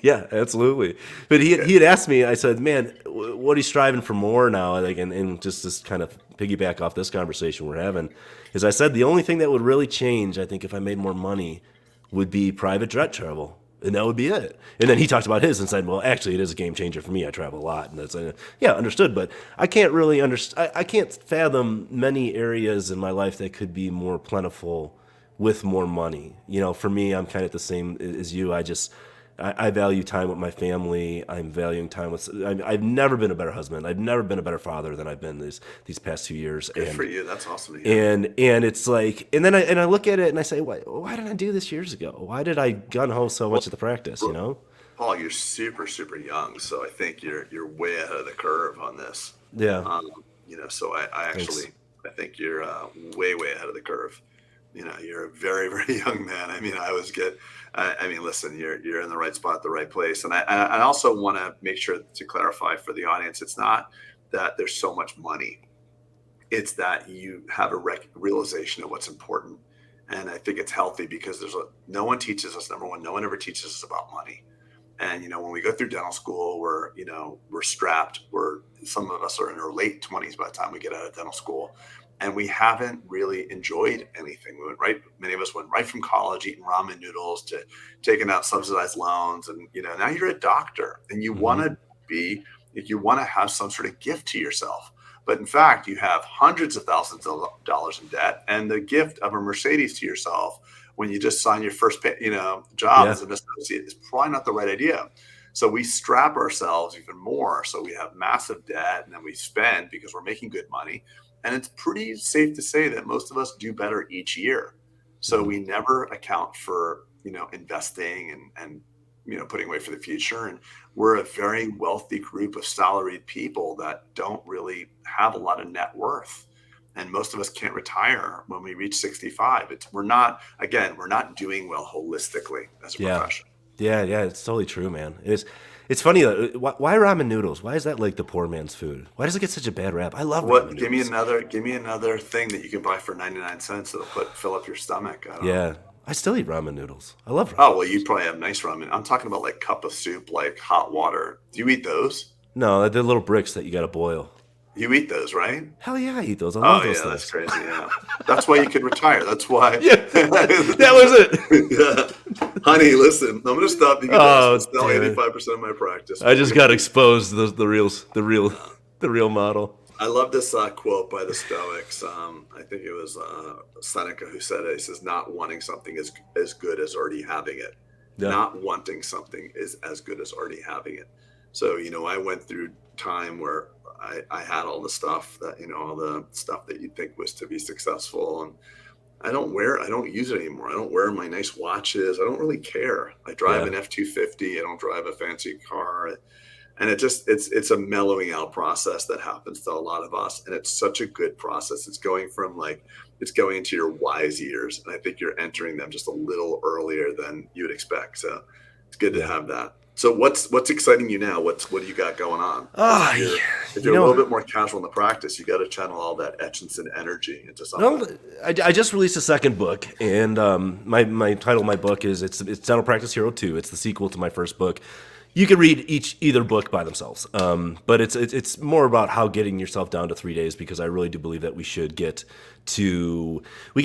Yeah, absolutely. But he had asked me. I said, man, what are you striving for more now? Like, and just this kind of piggyback off this conversation we're having, is I said the only thing that would really change, I think, if I made more money, would be private jet travel. And that would be it. And then he talked about his and said, well, actually, it is a game changer for me. I travel a lot. And that's, understood. But I can't really understand. I can't fathom many areas in my life that could be more plentiful with more money. For me, I'm kind of the same as you. I value time with my family. I'm valuing time with. I've never been a better husband. I've never been a better father than I've been these past 2 years. Good for you. That's awesome to hear. And it's like, and then I look at it and I say, why didn't I do this years ago? Why did I gun ho so much at the practice? Paul, you're super, super young, so I think you're way ahead of the curve on this. Yeah. So I think you're way ahead of the curve. You're a very, very young man. Listen, you're in the right spot at the right place. And I also want to make sure to clarify for the audience, it's not that there's so much money. It's that you have a realization of what's important. And I think it's healthy because no one teaches us, number one, no one ever teaches us about money. And, when we go through dental school, we're strapped. Some of us are in our late 20s by the time we get out of dental school. and we haven't really enjoyed anything. Many of us went right from college eating ramen noodles to taking out subsidized loans. And, now you're a doctor and you want to have some sort of gift to yourself. But in fact, you have hundreds of thousands of dollars in debt, and the gift of a Mercedes to yourself when you just sign your first job as an associate is probably not the right idea. So we strap ourselves even more. So we have massive debt, and then we spend because we're making good money. And it's pretty safe to say that most of us do better each year. So we never account for, investing and putting away for the future. And we're a very wealthy group of salaried people that don't really have a lot of net worth. And most of us can't retire when we reach 65. We're not doing well holistically as a profession. Yeah, it's totally true, man. It's funny. Why ramen noodles? Why is that like the poor man's food? Why does it get such a bad rap? I love ramen noodles. Give me another thing that you can buy for 99 cents that'll fill up your stomach. I don't know. I still eat ramen noodles. I love ramen. Oh, well, you probably have nice ramen. I'm talking about like cup of soup, like hot water. Do you eat those? No, they're little bricks that you got to boil. You eat those, right? Hell yeah, I eat those. I love those things. That's crazy. Yeah, that's why you could retire. That's why. That was it. Honey, listen, I'm gonna stop you. Sell 85% of my practice. I just got exposed to the real model. I love this quote by the Stoics. I think it was Seneca who said it. He says, "Not wanting something is as good as already having it. Yeah. Not wanting something is as good as already having it." So, I went through time where I had all the stuff that, all the stuff that you'd think was to be successful. And I don't use it anymore. I don't wear my nice watches. I don't really care. I drive an F-250. I don't drive a fancy car. And it's a mellowing out process that happens to a lot of us. And it's such a good process. It's going into your wise years. And I think you're entering them just a little earlier than you would expect. So it's good to have that. So what's exciting you now? What do you got going on? If you're a little bit more casual in the practice, you got to channel all that Etchison energy into something. Well, I just released a second book, and my title of my book is it's Dental Practice Hero 2. It's the sequel to my first book. You can read either book by themselves, but it's more about how getting yourself down to 3 days, because I really do believe that we got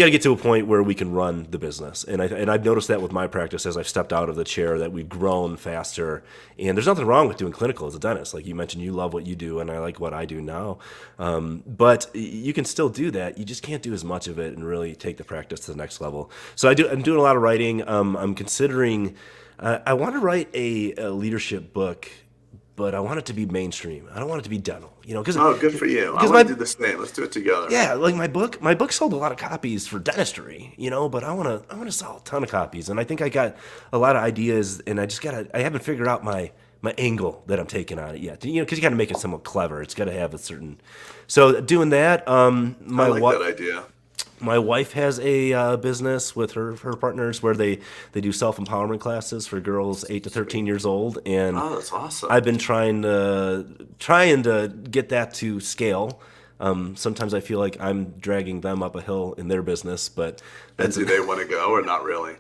to get to a point where we can run the business, and I've noticed that with my practice as I've stepped out of the chair that we've grown faster. And there's nothing wrong with doing clinical as a dentist, like you mentioned. You love what you do, and I like what I do now. But you can still do that. You just can't do as much of it and really take the practice to the next level. So I'm doing a lot of writing. I'm considering. I want to write a leadership book, but I want it to be mainstream. I don't want it to be dental, good for you. I want to do the same. Let's do it together. Yeah, like my book sold a lot of copies for dentistry, but I want to sell a ton of copies, and I think I got a lot of ideas, and I haven't figured out my angle that I'm taking on it yet. Because you got to make it somewhat clever. It's got to have a certain. So doing that. I like that idea. My wife has a business with her partners where they do self-empowerment classes for girls 8 to 13 years old, and that's awesome. I've been trying to get that to scale. Sometimes I feel like I'm dragging them up a hill in their business, but do they want to go or not really?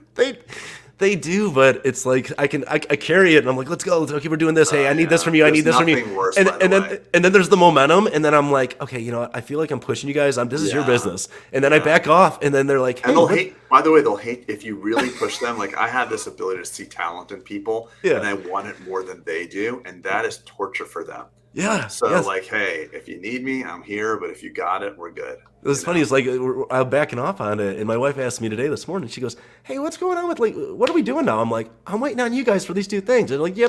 They do, but it's like I carry it, and I'm like, let's go. Okay, we're doing this. Hey, I need this from you. I need this from you. Worse, and then there's the momentum, and then I'm like, okay, I feel like I'm pushing you guys. This is your business, and then I back off, and then they're like, hey, and they'll hate. By the way, they'll hate if you really push them. Like I have this ability to see talent in people, and I want it more than they do, and that is torture for them. Yeah. So like, hey, if you need me, I'm here. But if you got it, we're good. It's funny. It's like I'm backing off on it, and my wife asked me today this morning. She goes, "Hey, what's going on with what are we doing now?" I'm like, "I'm waiting on you guys for these 2 things." And like, she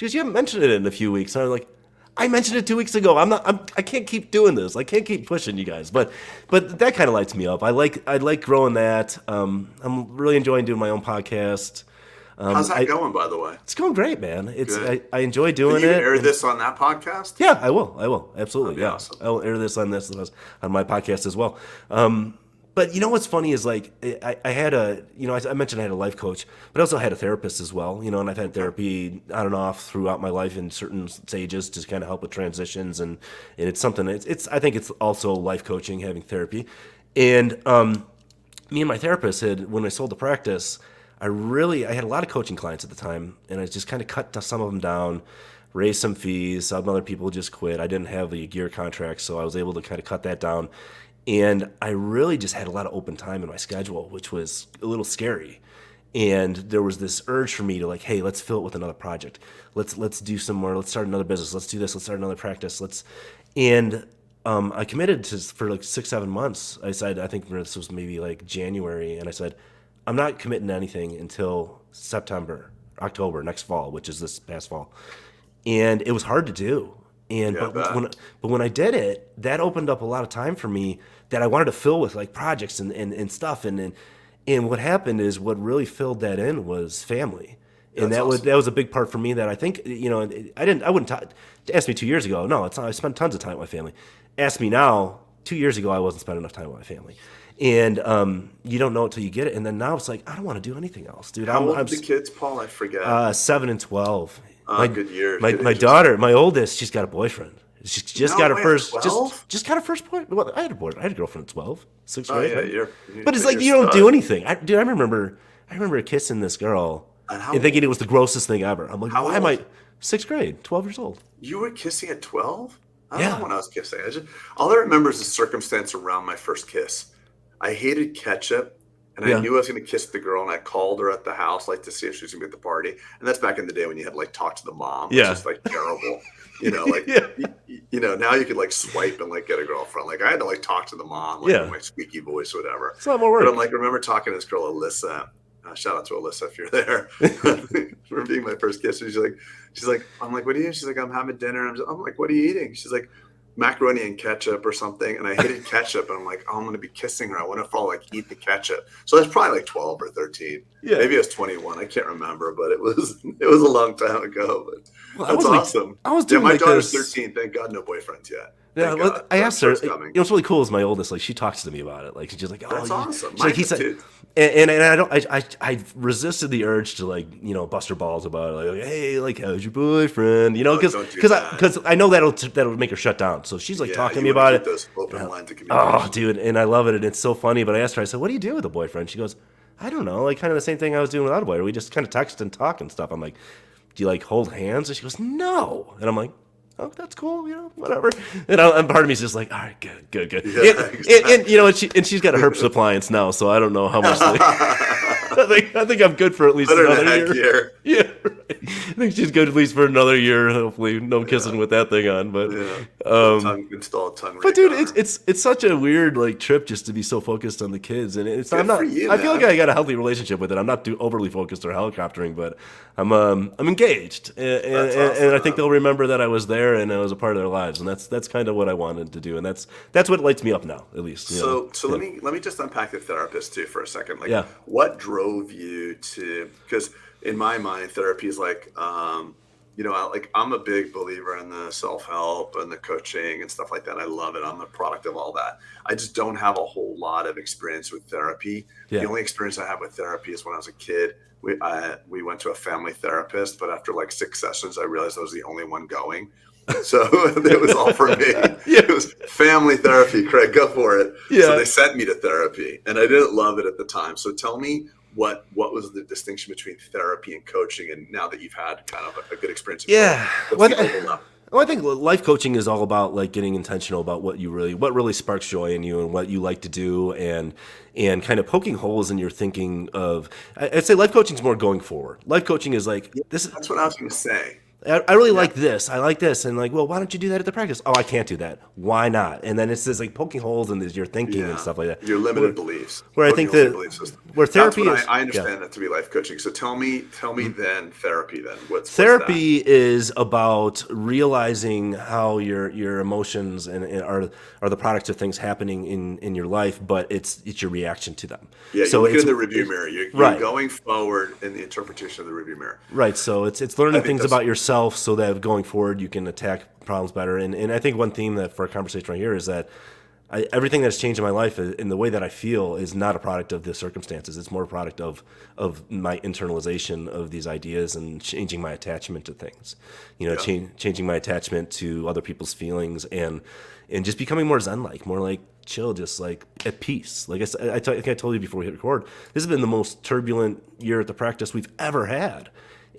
goes, "You haven't mentioned it in a few weeks." And I was like, "I mentioned it 2 weeks ago. I can't keep doing this. I can't keep pushing you guys." But that kind of lights me up. I like growing that. I'm really enjoying doing my own podcast. How's that going, by the way? It's going great, man. I enjoy doing it. Can you air this on that podcast? Yeah, I will. Absolutely. Yeah. Awesome. I will air this on my podcast as well. But what's funny is like I had I mentioned I had a life coach, but I also had a therapist as well, and I've had therapy on and off throughout my life in certain stages to kind of help with transitions, and it's something I think it's also life coaching, having therapy. And me and my therapist when I sold the practice, I had a lot of coaching clients at the time, and I just kind of cut some of them down, raised some fees. Some other people just quit. I didn't have the year contract, so I was able to kind of cut that down. And I really just had a lot of open time in my schedule, which was a little scary. And there was this urge for me to like, hey, let's fill it with another project. Let's do some more. Let's start another business. Let's do this. Let's start another practice. And I committed to for like 6-7 months. I said, I think this was maybe like January, and I said, I'm not committing to anything until October next fall, which is this past fall. And it was hard to do. And Yeah, but when I did it, that opened up a lot of time for me that I wanted to fill with like projects and stuff. And what happened is what really filled that in was family. And that's awesome. that was a big part for me that I think, I wouldn't ask me 2 years ago. No, it's not. I spent tons of time with my family. Ask me now, 2 years ago, I wasn't spending enough time with my family. And you don't know it till you get it. And then now it's like, I don't want to do anything else, dude. How old are the kids, Paul? I forget. 7 and 12. Good years. My daughter, my oldest, she's got a boyfriend. She's just got her first, 12? just got her first boy. Well, I had a girlfriend at 12, sixth Oh grade. yeah, Right? But it's like you don't do anything. Dude, I remember kissing this girl how and thinking it was the grossest thing ever. I'm like, How why am I old? sixth grade, 12 years old? You were kissing at 12? I don't Yeah. know when I was kissing. All I remember is the circumstance around my first kiss. I hated ketchup, and Yeah. I knew I was going to kiss the girl, and I called her at the house, like, to see if she was going to be at the party. And that's back in the day when you had to, like, talk to the mom. It's Yeah. just, like, terrible. Like, Yeah. now you could, like, swipe and, like, get a girlfriend. Like, I had to, like, talk to the mom, like, Yeah. with my squeaky voice or whatever. It's a lot more But work. I'm like, I remember talking to this girl, Alyssa. Shout out to Alyssa if you're there. For being my first kiss. And she's like, I'm like, what are you eating? She's like, I'm having dinner. I'm like, what are you eating? She's like, macaroni and ketchup or something. And I hated ketchup. And I'm like, oh, I'm going to be kissing her. I wonder if I'll like eat the ketchup. So that's probably like 12 or 13. Yeah. Maybe I was 21. I can't remember, but it was a long time ago. But Well, I that's was like- awesome. I was doing my like daughter's this- 13. Thank God, no boyfriends yet. Yeah, Thank well, God. I asked her. That's coming. What's really cool is my oldest. Like, she talks to me about it. Like, she's just like, "Oh, That's awesome. She's like, Mine too. and I don't. I resisted the urge to like bust her balls about it. Like, hey, like, how's your boyfriend? Because don't do that. I know that'll make her shut down. So she's like Yeah, talking to you me wanna about keep it. Those open lines of communication. Oh, dude, and I love it, and it's so funny. But I asked her. I said, "What do you do with a boyfriend?" She goes, "I don't know. Like, kind of the same thing I was doing without a boyfriend. We just kind of text and talk and stuff." I'm like, "Do you like hold hands?" And she goes, "No." And I'm like, oh, that's cool, whatever. And part of me is just like, all right, good. Yeah, And she's got a herpes appliance now, so I don't know how much. I think I'm good for at least Better than another heck year. year. Yeah, right. I think she's good at least for another year. Hopefully, no kissing with that thing on. But Install a tongue ring. but dude, on her. it's such a weird like trip just to be so focused on the kids, and it's I'm not. for you, I feel man. like I got a healthy relationship with it. I'm not too overly focused or helicoptering, but I'm engaged, and I think they'll remember that I was there and I was a part of their lives, and that's kind of what I wanted to do, and that's what lights me up now, at least. So let me just unpack the therapist too for a second. Like, Yeah. what drove you to? Because in my mind, therapy is like, I'm a big believer in the self-help and the coaching and stuff like that. I love it. I'm a product of all that. I just don't have a whole lot of experience with therapy. Yeah. The only experience I have with therapy is when I was a kid. We went to a family therapist, but after like 6 sessions, I realized I was the only one going. So it was all for me. Yeah. It was family therapy, Craig, go for it. Yeah. So they sent me to therapy, and I didn't love it at the time. So tell me what was the distinction between therapy and coaching, and now that you've had kind of a good experience. Yeah. What's the overlap? Well, I think life coaching is all about like getting intentional about what really sparks joy in you and what you like to do, and kind of poking holes in your thinking of. I'd say life coaching is more going forward. Life coaching is like this. That's what I was going to say. I really like this. I like this, and like, well, why don't you do that at the practice? Oh, I can't do that. Why not? And then it's just like poking holes in your thinking and stuff like that. Your limited beliefs. Where I Poking think holes in that belief system. where therapy That's is, what I understand that to be life coaching. So tell me then therapy then. What's therapy is about realizing how your emotions and are the products of things happening in your life, but it's your reaction to them. Yeah, so you're looking it's in the review mirror. You're right. going forward in the interpretation of the review mirror. Right. So it's learning think things that's- about yourself so that going forward you can attack problems better. And I think one theme that for our conversation right here is that everything that's changed in my life in the way that I feel is not a product of the circumstances. It's more a product of my internalization of these ideas and changing my attachment to things. Changing my attachment to other people's feelings and just becoming more Zen-like, more like chill, just like at peace. Like I think I told you before we hit record, this has been the most turbulent year at the practice we've ever had.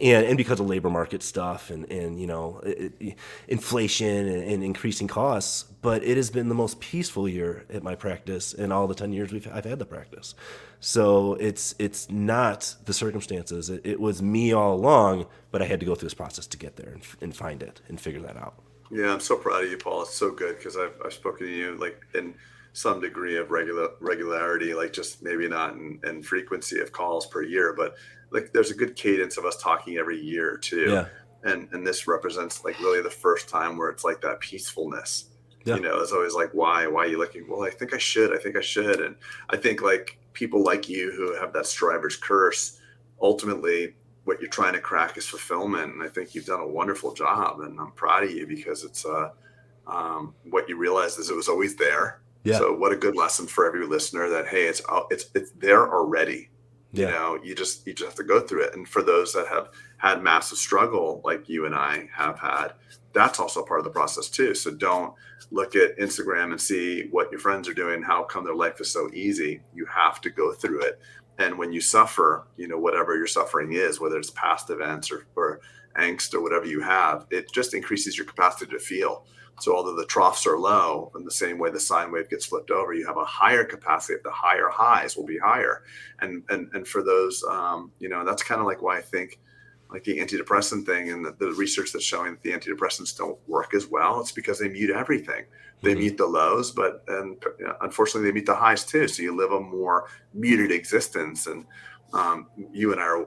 and because of labor market stuff and inflation and increasing costs. But it has been the most peaceful year at my practice in all the 10 years I've had the practice. So it's not the circumstances. It was me all along, but I had to go through this process to get there and find it and figure that out. Yeah, I'm so proud of you, Paul. It's so good because I've spoken to you like in some degree of regularity, like just maybe not in frequency of calls per year, but like there's a good cadence of us talking every year too. Yeah. And this represents like really the first time where it's like that peacefulness. Yeah. It's always like, why are you looking? Well, I think I should. And I think like people like you who have that striver's curse, ultimately what you're trying to crack is fulfillment. And I think you've done a wonderful job, and I'm proud of you because it's what you realized is it was always there. Yeah. So what a good lesson for every listener that, hey, it's there already. Yeah. You just have to go through it. And for those that have had massive struggle like you and I have had, that's also part of the process too. So don't look at Instagram and see what your friends are doing, how come their life is so easy. You have to go through it. And when you suffer, whatever your suffering is, whether it's past events or angst or whatever you have, it just increases your capacity to feel. So although the troughs are low, in the same way the sine wave gets flipped over, you have a higher capacity. The higher highs will be higher. And for those, that's kind of like why I think like the antidepressant thing and the research that's showing that the antidepressants don't work as well. It's because they mute everything. They mute the lows, and unfortunately they mute the highs too. So you live a more muted existence. And you and I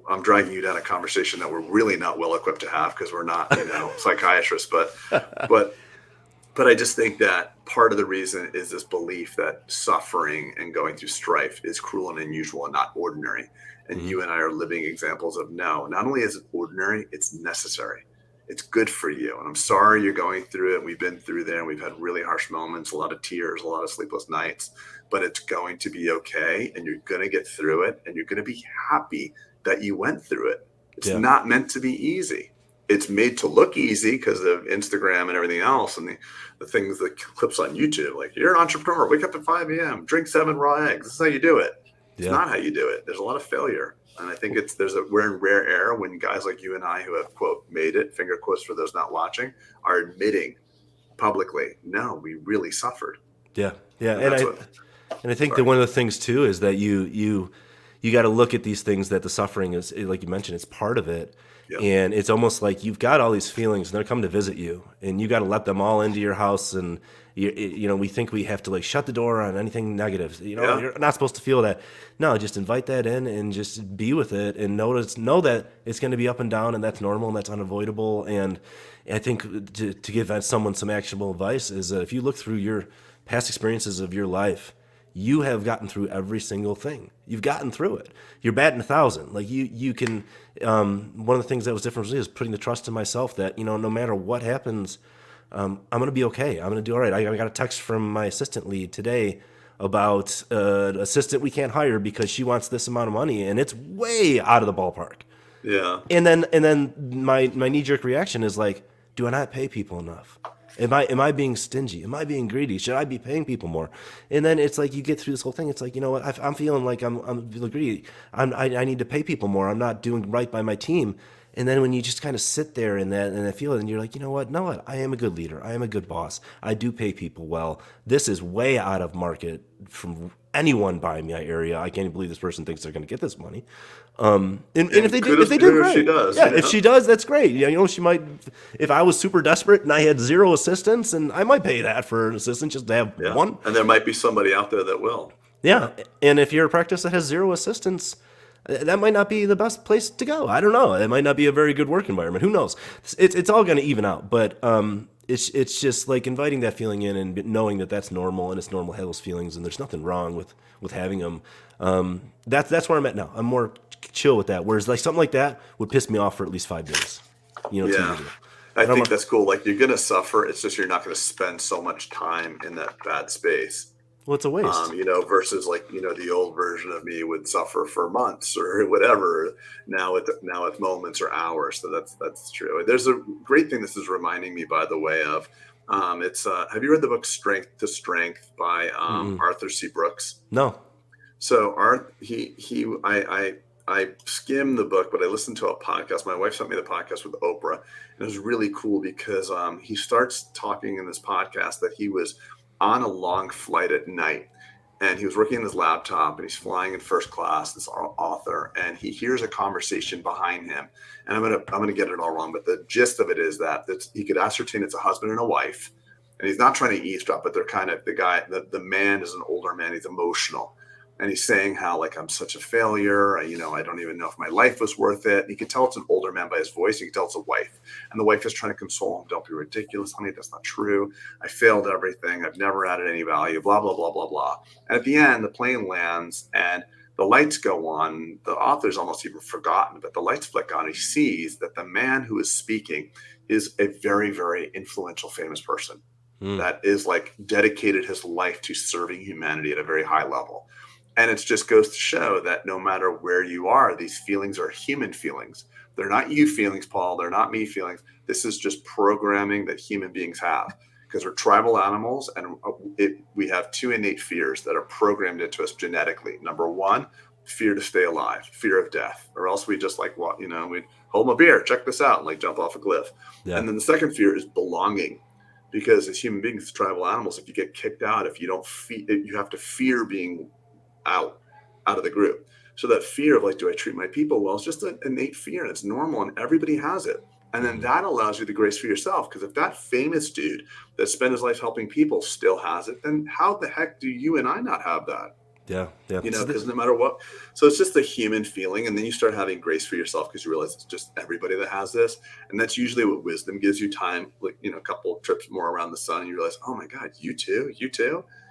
I'm dragging you down a conversation that we're really not well equipped to have because we're not, psychiatrists, but I just think that part of the reason is this belief that suffering and going through strife is cruel and unusual and not ordinary. And you and I are living examples of no, not only is it ordinary, it's necessary. It's good for you. And I'm sorry you're going through it. We've been through there and we've had really harsh moments, a lot of tears, a lot of sleepless nights, but it's going to be okay. And you're going to get through it and you're going to be happy that you went through it. It's not meant to be easy. It's made to look easy because of Instagram and everything else. And the things, the clips on YouTube, like you're an entrepreneur, wake up at 5 a.m., drink 7 raw eggs. This is how you do it. It's not how you do it. There's a lot of failure. And I think we're in rare air when guys like you and I who have, quote, made it, finger quotes for those not watching, are admitting publicly, no, we really suffered. Yeah. Yeah. And I think that one of the things too is that you got to look at these things that the suffering is, like you mentioned, it's part of it. Yep. And it's almost like you've got all these feelings and they're coming to visit you and you got to let them all into your house. And, we think we have to like shut the door on anything negative. You're not supposed to feel that. No, just invite that in and just be with it and know that it's going to be up and down and that's normal and that's unavoidable. And I think to give someone some actionable advice is that if you look through your past experiences of your life, you have gotten through every single thing. You've gotten through it. You're batting 1,000. Like you can. One of the things that was different for me is putting the trust in myself that no matter what happens, I'm going to be okay. I'm going to do all right. I got a text from my assistant lead today about an assistant we can't hire because she wants this amount of money, and it's way out of the ballpark. Yeah. And then my knee-jerk reaction is like, do I not pay people enough? Am I being stingy? Am I being greedy? Should I be paying people more? And then it's like you get through this whole thing. It's like, what? I'm feeling like I'm feeling greedy. I need to pay people more. I'm not doing right by my team. And then when you just kind of sit there in that and I feel it, and you're like, no, what? I am a good leader. I am a good boss. I do pay people well. This is way out of market from anyone buying my area. I can't believe this person thinks they're going to get this money. And if they do, great. She does, if she does, that's great. She might. If I was super desperate and I had 0 assistants, and I might pay that for an assistant just to have one. And there might be somebody out there that will. Yeah, and if you're a practice that has 0 assistants, that might not be the best place to go. I don't know. It might not be a very good work environment. Who knows? It's all going to even out, but it's just like inviting that feeling in and knowing that that's normal and it's normal to have those feelings and there's nothing wrong with having them. That's where I'm at now. I'm more chill with that. Whereas like something like that would piss me off for at least 5 days. 2 years ago. I think that's cool. Like you're going to suffer. It's just you're not going to spend so much time in that bad space. Well, it's a waste. Versus like, the old version of me would suffer for months or whatever. Now it's moments or hours. So that's true. There's a great thing this is reminding me, by the way, of. It's have you read the book Strength to Strength by Arthur C. Brooks? No. So I I skimmed the book, but I listened to a podcast. My wife sent me the podcast with Oprah, and it was really cool because he starts talking in this podcast that he was on a long flight at night, and he was working on his laptop, and he's flying in first class. This author, and he hears a conversation behind him, and I'm gonna get it all wrong, but the gist of it is that he could ascertain it's a husband and a wife, and he's not trying to eavesdrop, but they're kind of the man is an older man, he's emotional. And he's saying how, like, I'm such a failure. I don't even know if my life was worth it. You can tell it's an older man by his voice. You can tell it's a wife. And the wife is trying to console him. Don't be ridiculous, honey. That's not true. I failed everything. I've never added any value, blah, blah, blah, blah, blah. And at the end, the plane lands and the lights go on. The author's almost even forgotten, but the lights flick on. He sees that the man who is speaking is a very, very influential, famous person that is, like, dedicated his life to serving humanity at a very high level. And it just goes to show that no matter where you are, these feelings are human feelings. They're not you feelings, Paul. They're not me feelings. This is just programming that human beings have because we're tribal animals, and we have 2 innate fears that are programmed into us genetically. Number 1, fear to stay alive, fear of death, or else we just like, what, we'd hold my beer, check this out, and like jump off a cliff. Yeah. And then the second fear is belonging. Because as human beings, tribal animals, if you get kicked out, if you don't you have to fear being out of the group. So that fear of, like, do I treat my people well? It's just an innate fear, and it's normal, and everybody has it. And then that allows you the grace for yourself. Because if that famous dude that spent his life helping people still has it, then how the heck do you and I not have that? Yeah. Because no matter what. So it's just a human feeling. And then you start having grace for yourself because you realize it's just everybody that has this. And that's usually what wisdom gives you time, like, a couple of trips more around the sun. And you realize, oh my God, you too.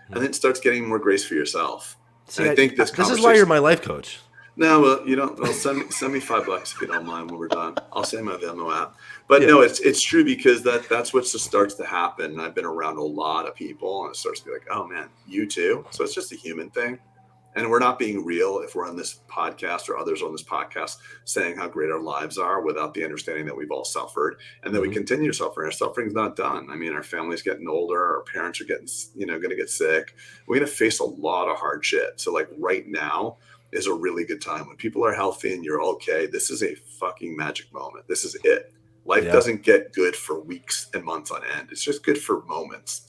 And then it starts getting more grace for yourself. See, I think this is why you're my life coach. No, well, send me $5 if you don't mind when we're done. I'll send my Venmo app. But no, it's true because that's what just starts to happen. And I've been around a lot of people, and it starts to be like, oh man, you too. So it's just a human thing. And we're not being real if we're on this podcast or others on this podcast saying how great our lives are without the understanding that we've all suffered and that we continue to suffer. Our suffering's not done. I mean, our family's getting older. Our parents are getting, going to get sick. We're going to face a lot of hard shit. So, like, right now is a really good time. When people are healthy and you're okay, this is a fucking magic moment. This is it. Life doesn't get good for weeks and months on end. It's just good for moments.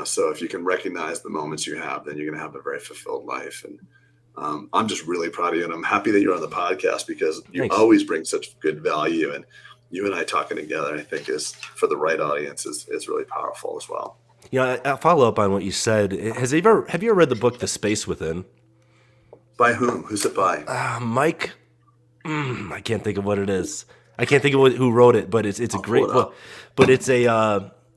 So if you can recognize the moments you have, then you're going to have a very fulfilled life. And I'm just really proud of you. And I'm happy that you're on the podcast because you always bring such good value. And you and I talking together, I think, is for the right audience is really powerful as well. I'll follow up on what you said. Have you ever read the book, The Space Within? By whom? Who's it by? Mike. I can't think of what it is. I can't think of who wrote it, but it's a great book. But it's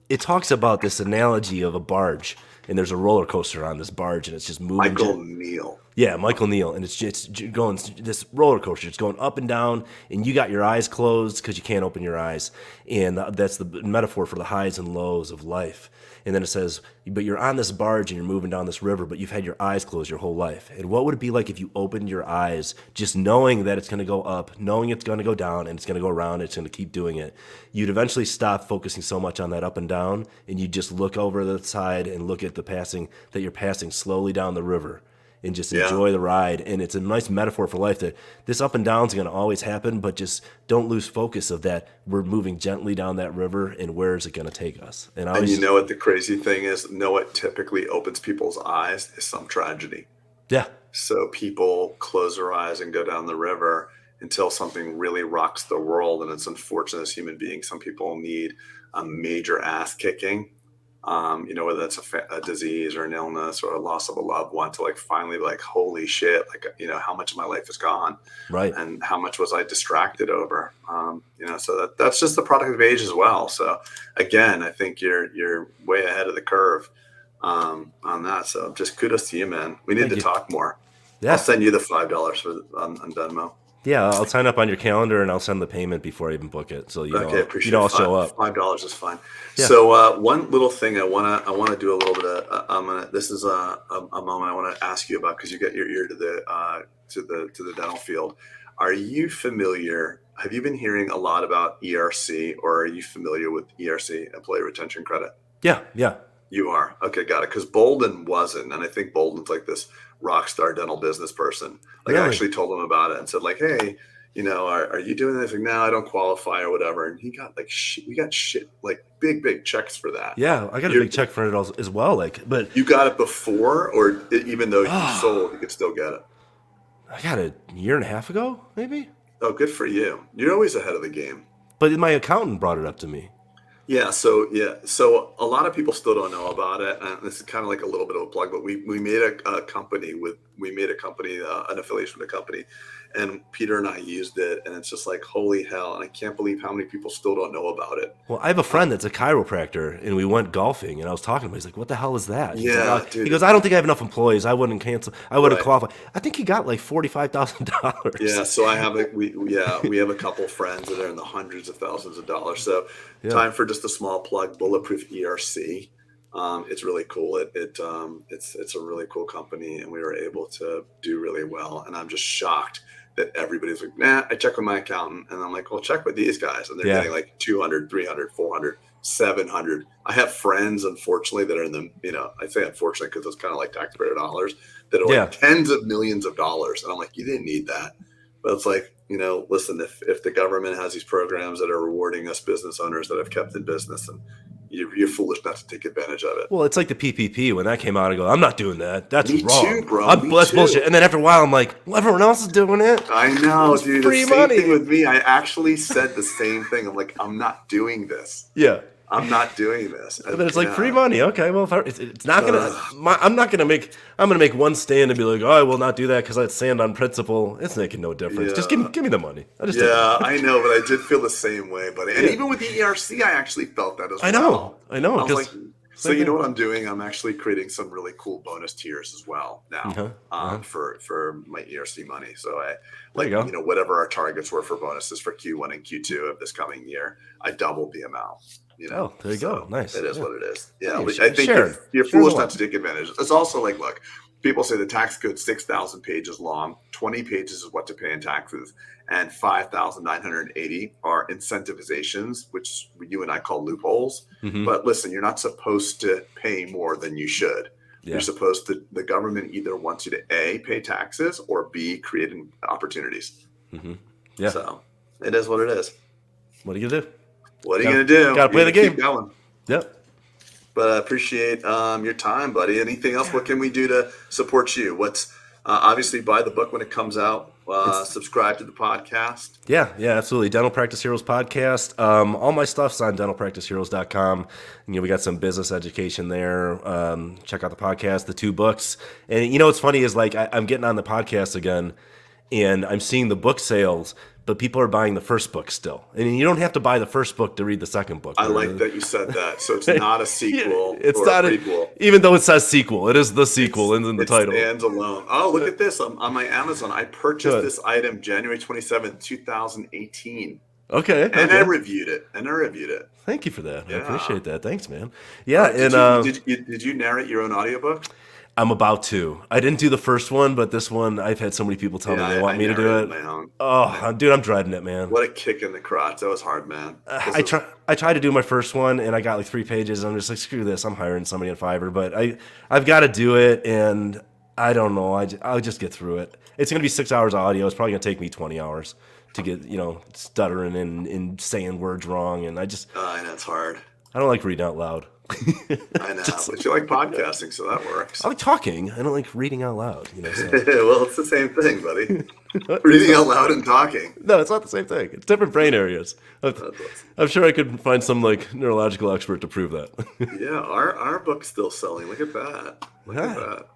it talks about this analogy of a barge, and there's a roller coaster on this barge, and it's just moving. Michael Neal. Yeah, Michael Neal, and it's going this roller coaster. It's going up and down, and you got your eyes closed because you can't open your eyes, and that's the metaphor for the highs and lows of life. And then it says, but you're on this barge and you're moving down this river, but you've had your eyes closed your whole life. And what would it be like if you opened your eyes, just knowing that it's going to go up, knowing it's going to go down, and it's going to go around, it's going to keep doing it? You'd eventually stop focusing so much on that up and down, and you just look over the side and look at that you're passing slowly down the river. And just enjoy the ride. And it's a nice metaphor for life that this up and down is going to always happen, but just don't lose focus of that. We're moving gently down that river, and where is it going to take us? And you know what the crazy thing is? What typically opens people's eyes is some tragedy. Yeah. So people close their eyes and go down the river until something really rocks the world. And it's unfortunate as human beings, some people need a major ass kicking. Whether that's a disease or an illness or a loss of a loved one, to like finally like, holy shit, like, how much of my life is gone, right? And how much was I distracted over, so that's just the product of age as well. So again, I think you're way ahead of the curve, on that. So just kudos to you, man. We need to talk more. Yeah. I'll send you the $5 on Venmo. Yeah, I'll sign up on your calendar and I'll send the payment before I even book it. So I'll show up. $5 is fine. Yeah. So one little thing I wanna do a little bit of this is a moment I want to ask you about because you get your ear to the dental field. Are you familiar? Have you been hearing a lot about ERC, or are you familiar with ERC, Employee Retention Credit? Yeah. You are? Okay, got it. Because Bolden wasn't, and I think Bolden's like this rock star dental business person. Like I Really? actually told him about it and said like, hey, are you doing this? Like, no, I don't qualify or whatever. And he got like shit. We got shit like big checks for that. Yeah, I got a You big check for it as well. Like, but you got it before, or even though you sold, you could still get it. I got it a year and a half ago, maybe. Oh, good for you. You're always ahead of the game. But my accountant brought it up to me. Yeah, so a lot of people still don't know about it, and this is kind of like a little bit of a plug. But we made a company an affiliation with a company, and Peter and I used it, and it's just like holy hell, and I can't believe how many people still don't know about it. Well, I have a friend that's a chiropractor, and we went golfing, and I was talking to him. He's like, "What the hell is that?" Dude. He goes, "I don't think I have enough employees. I wouldn't cancel. I wouldn't Right. qualify." I think he got like $45,000. Yeah, so I have we have a couple friends that are in the hundreds of thousands of dollars. So time for just a small plug, Bulletproof ERC. It's really cool. It's a really cool company, and we were able to do really well. And I'm just shocked that everybody's like, nah, I check with my accountant. And I'm like, well, check with these guys. And they're getting like 200, 300, 400, 700. I have friends, unfortunately, that are in the, I say unfortunately because it's kind of like taxpayer dollars, that are like tens of millions of dollars. And I'm like, you didn't need that. But it's like, listen, if the government has these programs that are rewarding us business owners that have kept in business, and you're foolish not to take advantage of it. Well, it's like the PPP. When that came out, I go, I'm not doing that. That's wrong. Me too, bro. That's bullshit. And then after a while, I'm like, well, everyone else is doing it. I know, dude. Free The same money. thing with me. I actually said the same thing. I'm like, I'm not doing this. Yeah. I'm not doing this. And then it's like free money. Okay, well, it's not gonna. I'm gonna make one stand and be like, oh, I will not do that because I stand on principle. It's making no difference. Yeah. Just give me the money. I know, but I did feel the same way, buddy. And even with the ERC, I actually felt that as well. I know. I was like, so you know what I'm doing? I'm actually creating some really cool bonus tiers as well now for my ERC money. So I whatever our targets were for bonuses for Q1 and Q2 of this coming year, I doubled the amount. Oh, there you go. Nice. It is what it is. Yeah, Yeah, I think you're foolish not to take advantage. It's also like, look, people say the tax code's 6,000 pages long. 20 pages is what to pay in taxes, and 5,980 are incentivizations, which you and I call loopholes. Mm-hmm. But listen, you're not supposed to pay more than you should. Yeah. You're supposed to. The government either wants you to A, pay taxes, or B, create opportunities. Mm-hmm. Yeah. So it is what it is. What are you gonna do? What are you going to do? Got to play the game. Keep going. Yep. But I appreciate your time, buddy. Anything else? What can we do to support you? What's obviously buy the book when it comes out. Subscribe to the podcast. Yeah, absolutely. Dental Practice Heroes podcast. All my stuff's on dentalpracticeheroes.com. And, we got some business education there. Check out the podcast, the 2 books. And what's funny is like I'm getting on the podcast again, and I'm seeing the book sales, but people are buying the first book still. And you don't have to buy the first book to read the second book. I like that you said that. So it's not a sequel it's or not a prequel. Even though it says sequel, it is the sequel in the title. It stands alone. Oh, look at this. On my Amazon, I purchased this item January 27th, 2018. Okay. And I reviewed it. Thank you for that. Yeah. I appreciate that. Thanks, man. Yeah. Did you narrate your own audiobook? I'm about to. I didn't do the first one, but this one, I've had so many people tell me they want me to do it. Oh, dude, I'm dreading it, man. What a kick in the crotch. That was hard, man. I tried to do my first one, and I got like 3 pages, and I'm just like, screw this. I'm hiring somebody on Fiverr, but I've got to do it, and I don't know. I'll just get through it. It's going to be 6 hours of audio. It's probably going to take me 20 hours to get, stuttering and saying words wrong, and I know it's hard. I don't like reading out loud. I know, but you like podcasting, so that works. I like talking. I don't like reading out loud. So. Well, it's the same thing, buddy. Reading out loud and talking. No, it's not the same thing. It's different brain areas. I'm sure I could find some like neurological expert to prove that. Yeah, our book's still selling. Look at that. Look at that.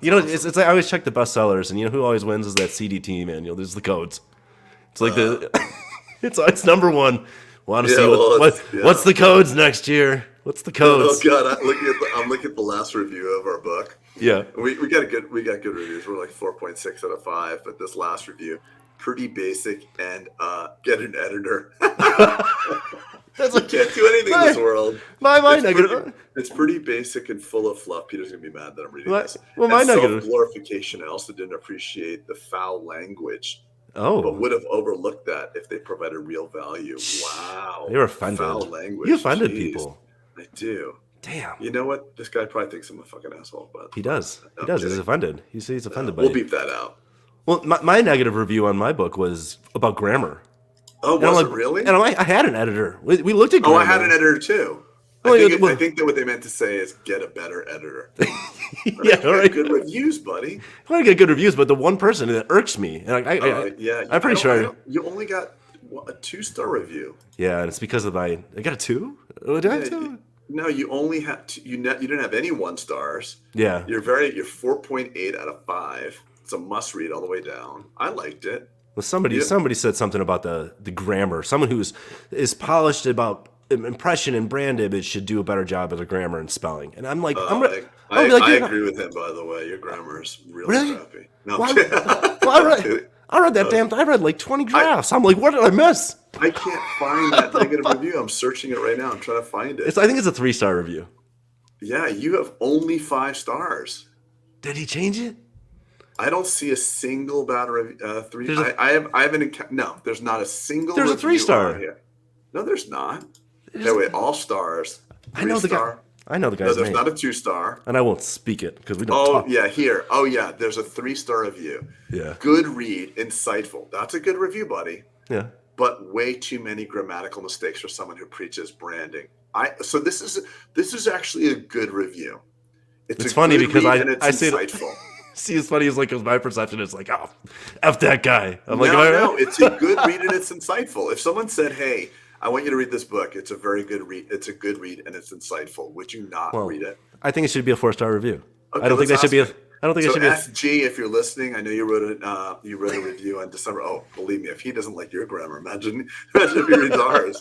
That's awesome. It's like I always check the bestsellers, and who always wins is that CDT manual. There's the codes. It's like it's number one. Want to see what's the codes next year? What's the codes? Oh God! I'm looking at the last review of our book. Yeah, we got good reviews. We're like 4.6 out of 5. But this last review, pretty basic, and get an editor. That's you can't do anything in this world. It's pretty basic and full of fluff. Peter's gonna be mad that I'm reading this. Well, my negative self-glorification. I also didn't appreciate the foul language. Oh, but would have overlooked that if they provided real value. Wow, they were offended. Foul language. You offended people. I do. Damn. You know what? This guy probably thinks I'm a fucking asshole, but He does. no, He I'm does. He's kidding. offended. He's offended by We'll you. beep that out. Well, my negative review on my book was about grammar. Oh, And I'm was like, it really? And I had an editor. We looked at Oh, grammar. I had an editor too. Well, I think that what they meant to say is get a better editor. Yeah, all right. Good reviews, buddy. I want to get good reviews, but the one person that irks me, and I'm pretty sure. You only got a 2-star review. Yeah, and it's because of I got a 2. Did I have 2? No, you only had you didn't have any 1-stars. Yeah, You're 4.8 out of 5. It's a must read all the way down. I liked it. well, somebody said something about the grammar. Someone who's is polished about impression and brand image should do a better job of the grammar and spelling. And I'm like, I agree with him. By the way, your grammar is really crappy. No, well, I read that damn. I read like 20 drafts. I'm like, what did I miss? I can't find that negative review. I'm searching it right now. I'm trying to find it. I think it's a 3-star review. Yeah, you have only 5 stars. Did he change it? I don't see a single bad review. 3. I have an account. No, there's not a single. There's a 3-star. Here. No, there's not. No, wait, all stars. I know the guy. I know the guy's No, there's name. not a 2-star. And I won't speak it because we don't talk. Yeah, here. Oh, yeah, there's a 3-star review. Yeah. Good read, insightful. That's a good review, buddy. Yeah. But way too many grammatical mistakes for someone who preaches branding. So this is actually a good review. It's funny because I see insightful. See, it's funny. It's like, because my perception is like, oh, F that guy. I'm like, no, it's a good read and it's insightful. If someone said, hey, I want you to read this book. It's a very good read. It's a good read and it's insightful. Would you not read it? I think it should be a 4-star review. Okay, I don't think that should be I don't think it should be SG, if you're listening, I know you wrote a review on December. Oh, believe me, if he doesn't like your grammar, imagine if he reads ours.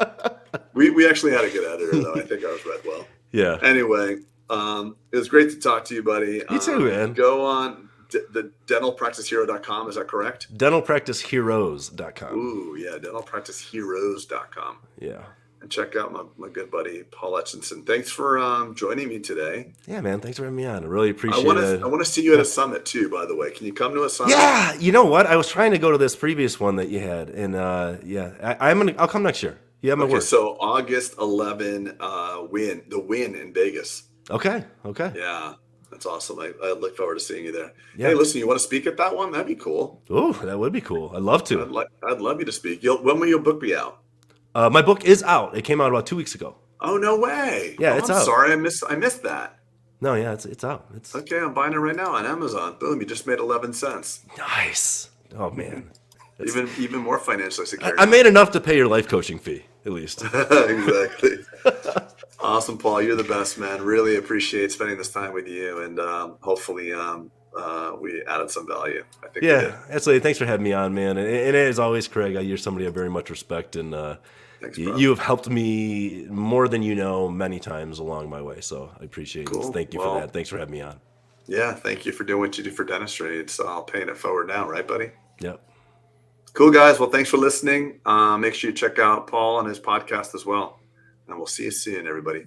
We actually had a good editor, though. I think ours read well. Yeah. Anyway, it was great to talk to you, buddy. You too, man. Go on the dentalpracticehero.com. Is that correct? Dentalpracticeheroes.com. Ooh, yeah, dentalpracticeheroes.com. Yeah. And check out my good buddy, Paul Etchison. Thanks for joining me today. Yeah, man. Thanks for having me on. I really appreciate it. I want to see you at a summit, too, by the way. Can you come to a summit? Yeah. You know what? I was trying to go to this previous one that you had. And, I'll come next year. You have my word. So August 11, Win in Vegas. Okay. Yeah. That's awesome. I look forward to seeing you there. Yeah. Hey, listen, you want to speak at that one? That'd be cool. Oh, that would be cool. I'd love to. I'd love you to speak. When will your book be out? My book is out. It came out about 2 weeks ago. Oh, no way. Yeah, it's out. Sorry, I missed that. No, yeah, it's out. It's okay. I'm buying it right now on Amazon. Boom! You just made 11 cents. Nice. Oh man. Even more financially secure. I made enough to pay your life coaching fee, at least. Exactly. Awesome, Paul. You're the best, man. Really appreciate spending this time with you, and hopefully we added some value. I think. Yeah, absolutely. Thanks for having me on, man. And as always, Craig, you're somebody I very much respect, and thanks, bro. You have helped me more than you know many times along my way. So I appreciate it. Thank you for that. Thanks for having me on. Yeah, thank you for doing what you do for dentistry. It's all paying it forward now, right, buddy? Yep. Cool, guys. Well, thanks for listening. Make sure you check out Paul and his podcast as well. And we'll see you soon, everybody.